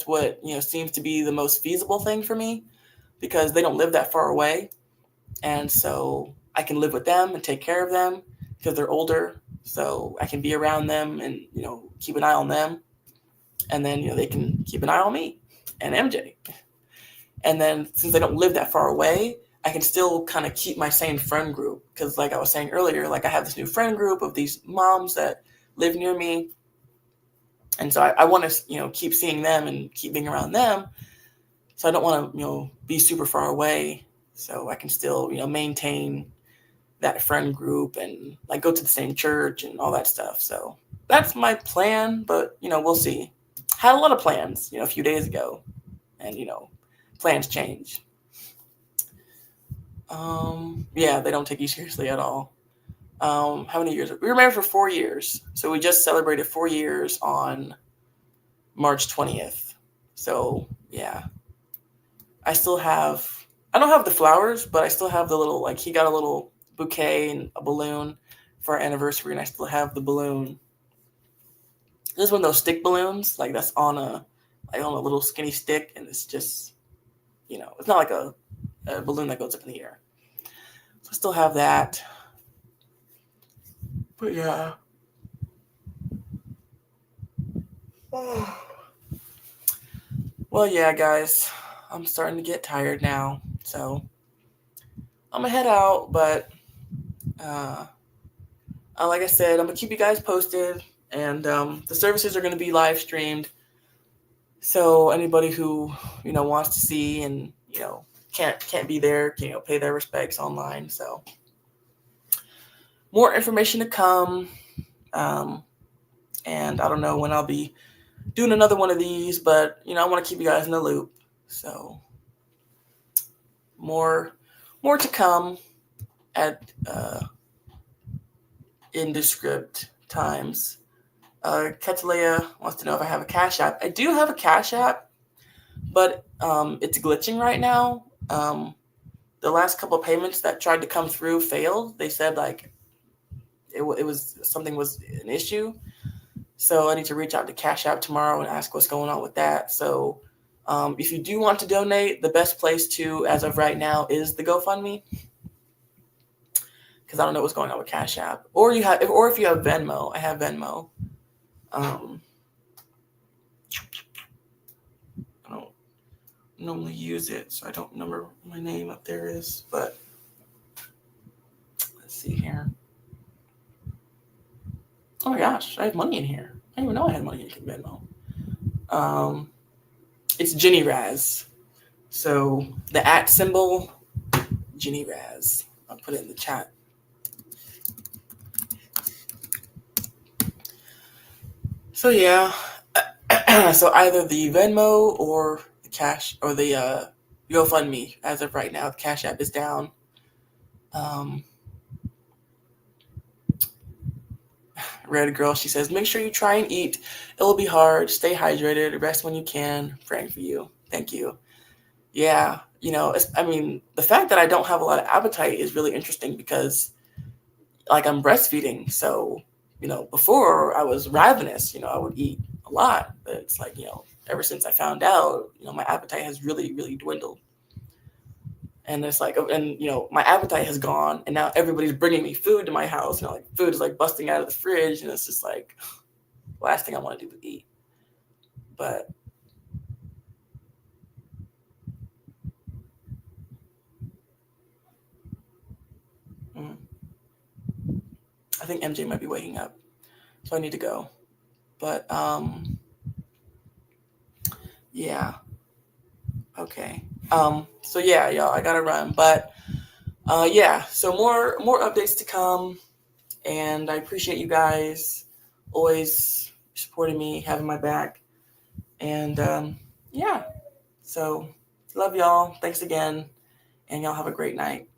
what, seems to be the most feasible thing for me. because they don't live that far away. And so I can live with them and take care of them because they're older. So I can be around them and, keep an eye on them. And then, they can keep an eye on me and MJ. And then since they don't live that far away, I can still kind of keep my same friend group. Because like I was saying earlier, like I have this new friend group of these moms that live near me. And so I want to, keep seeing them and keep being around them. So I don't want to, be super far away. So I can still, maintain that friend group and like go to the same church and all that stuff. So that's my plan, but we'll see. Had a lot of plans, a few days ago, and plans change. Yeah, they don't take you seriously at all. How many years? We were married for 4 years, so we just celebrated 4 years on March 20th. So yeah, I don't have the flowers, but I still have the little, like, he got a little bouquet and a balloon for our anniversary, and I still have the balloon. This is one of those stick balloons, like that's on a little skinny stick, and it's just, it's not like a balloon that goes up in the air. So I still have that. But yeah. Well, yeah, guys, I'm starting to get tired now, so I'm gonna head out. But like I said, I'm gonna keep you guys posted, and the services are gonna be live streamed. So anybody who wants to see and can't be there can pay their respects online. So more information to come, and I don't know when I'll be doing another one of these, but I want to keep you guys in the loop. So more to come at indescript times. Ketalea wants to know if I have a Cash App. I do have a Cash App, but it's glitching right now. The last couple of payments that tried to come through failed. They said like it was something was an issue. So I need to reach out to Cash App tomorrow and ask what's going on with that. So if you do want to donate, the best place to, as of right now, is the GoFundMe. Because I don't know what's going on with Cash App. Or if you have Venmo, I have Venmo. I don't normally use it, so I don't remember what my name up there is. But let's see here. Oh my gosh, I have money in here. I didn't even know I had money in Venmo. It's Jenny Raz. So the @ symbol, Jenny Raz. I'll put it in the chat. So yeah, so either the Venmo or the Cash or the GoFundMe. As of right now, the Cash App is down. Red Girl, she says, make sure you try and eat. It will be hard. Stay hydrated. Rest when you can. Praying for you. Thank you. Yeah, the fact that I don't have a lot of appetite is really interesting because, like, I'm breastfeeding. So, before I was ravenous, I would eat a lot. But it's like, ever since I found out, my appetite has really, really dwindled. And it's like, my appetite has gone, and now everybody's bringing me food to my house. Like food is like busting out of the fridge, and it's just like, last thing I want to do is eat. But I think MJ might be waking up, so I need to go. But yeah, okay. So yeah, y'all, I gotta run. But yeah, so more updates to come, and I appreciate you guys always supporting me, having my back, and yeah. So love y'all. Thanks again, and y'all have a great night.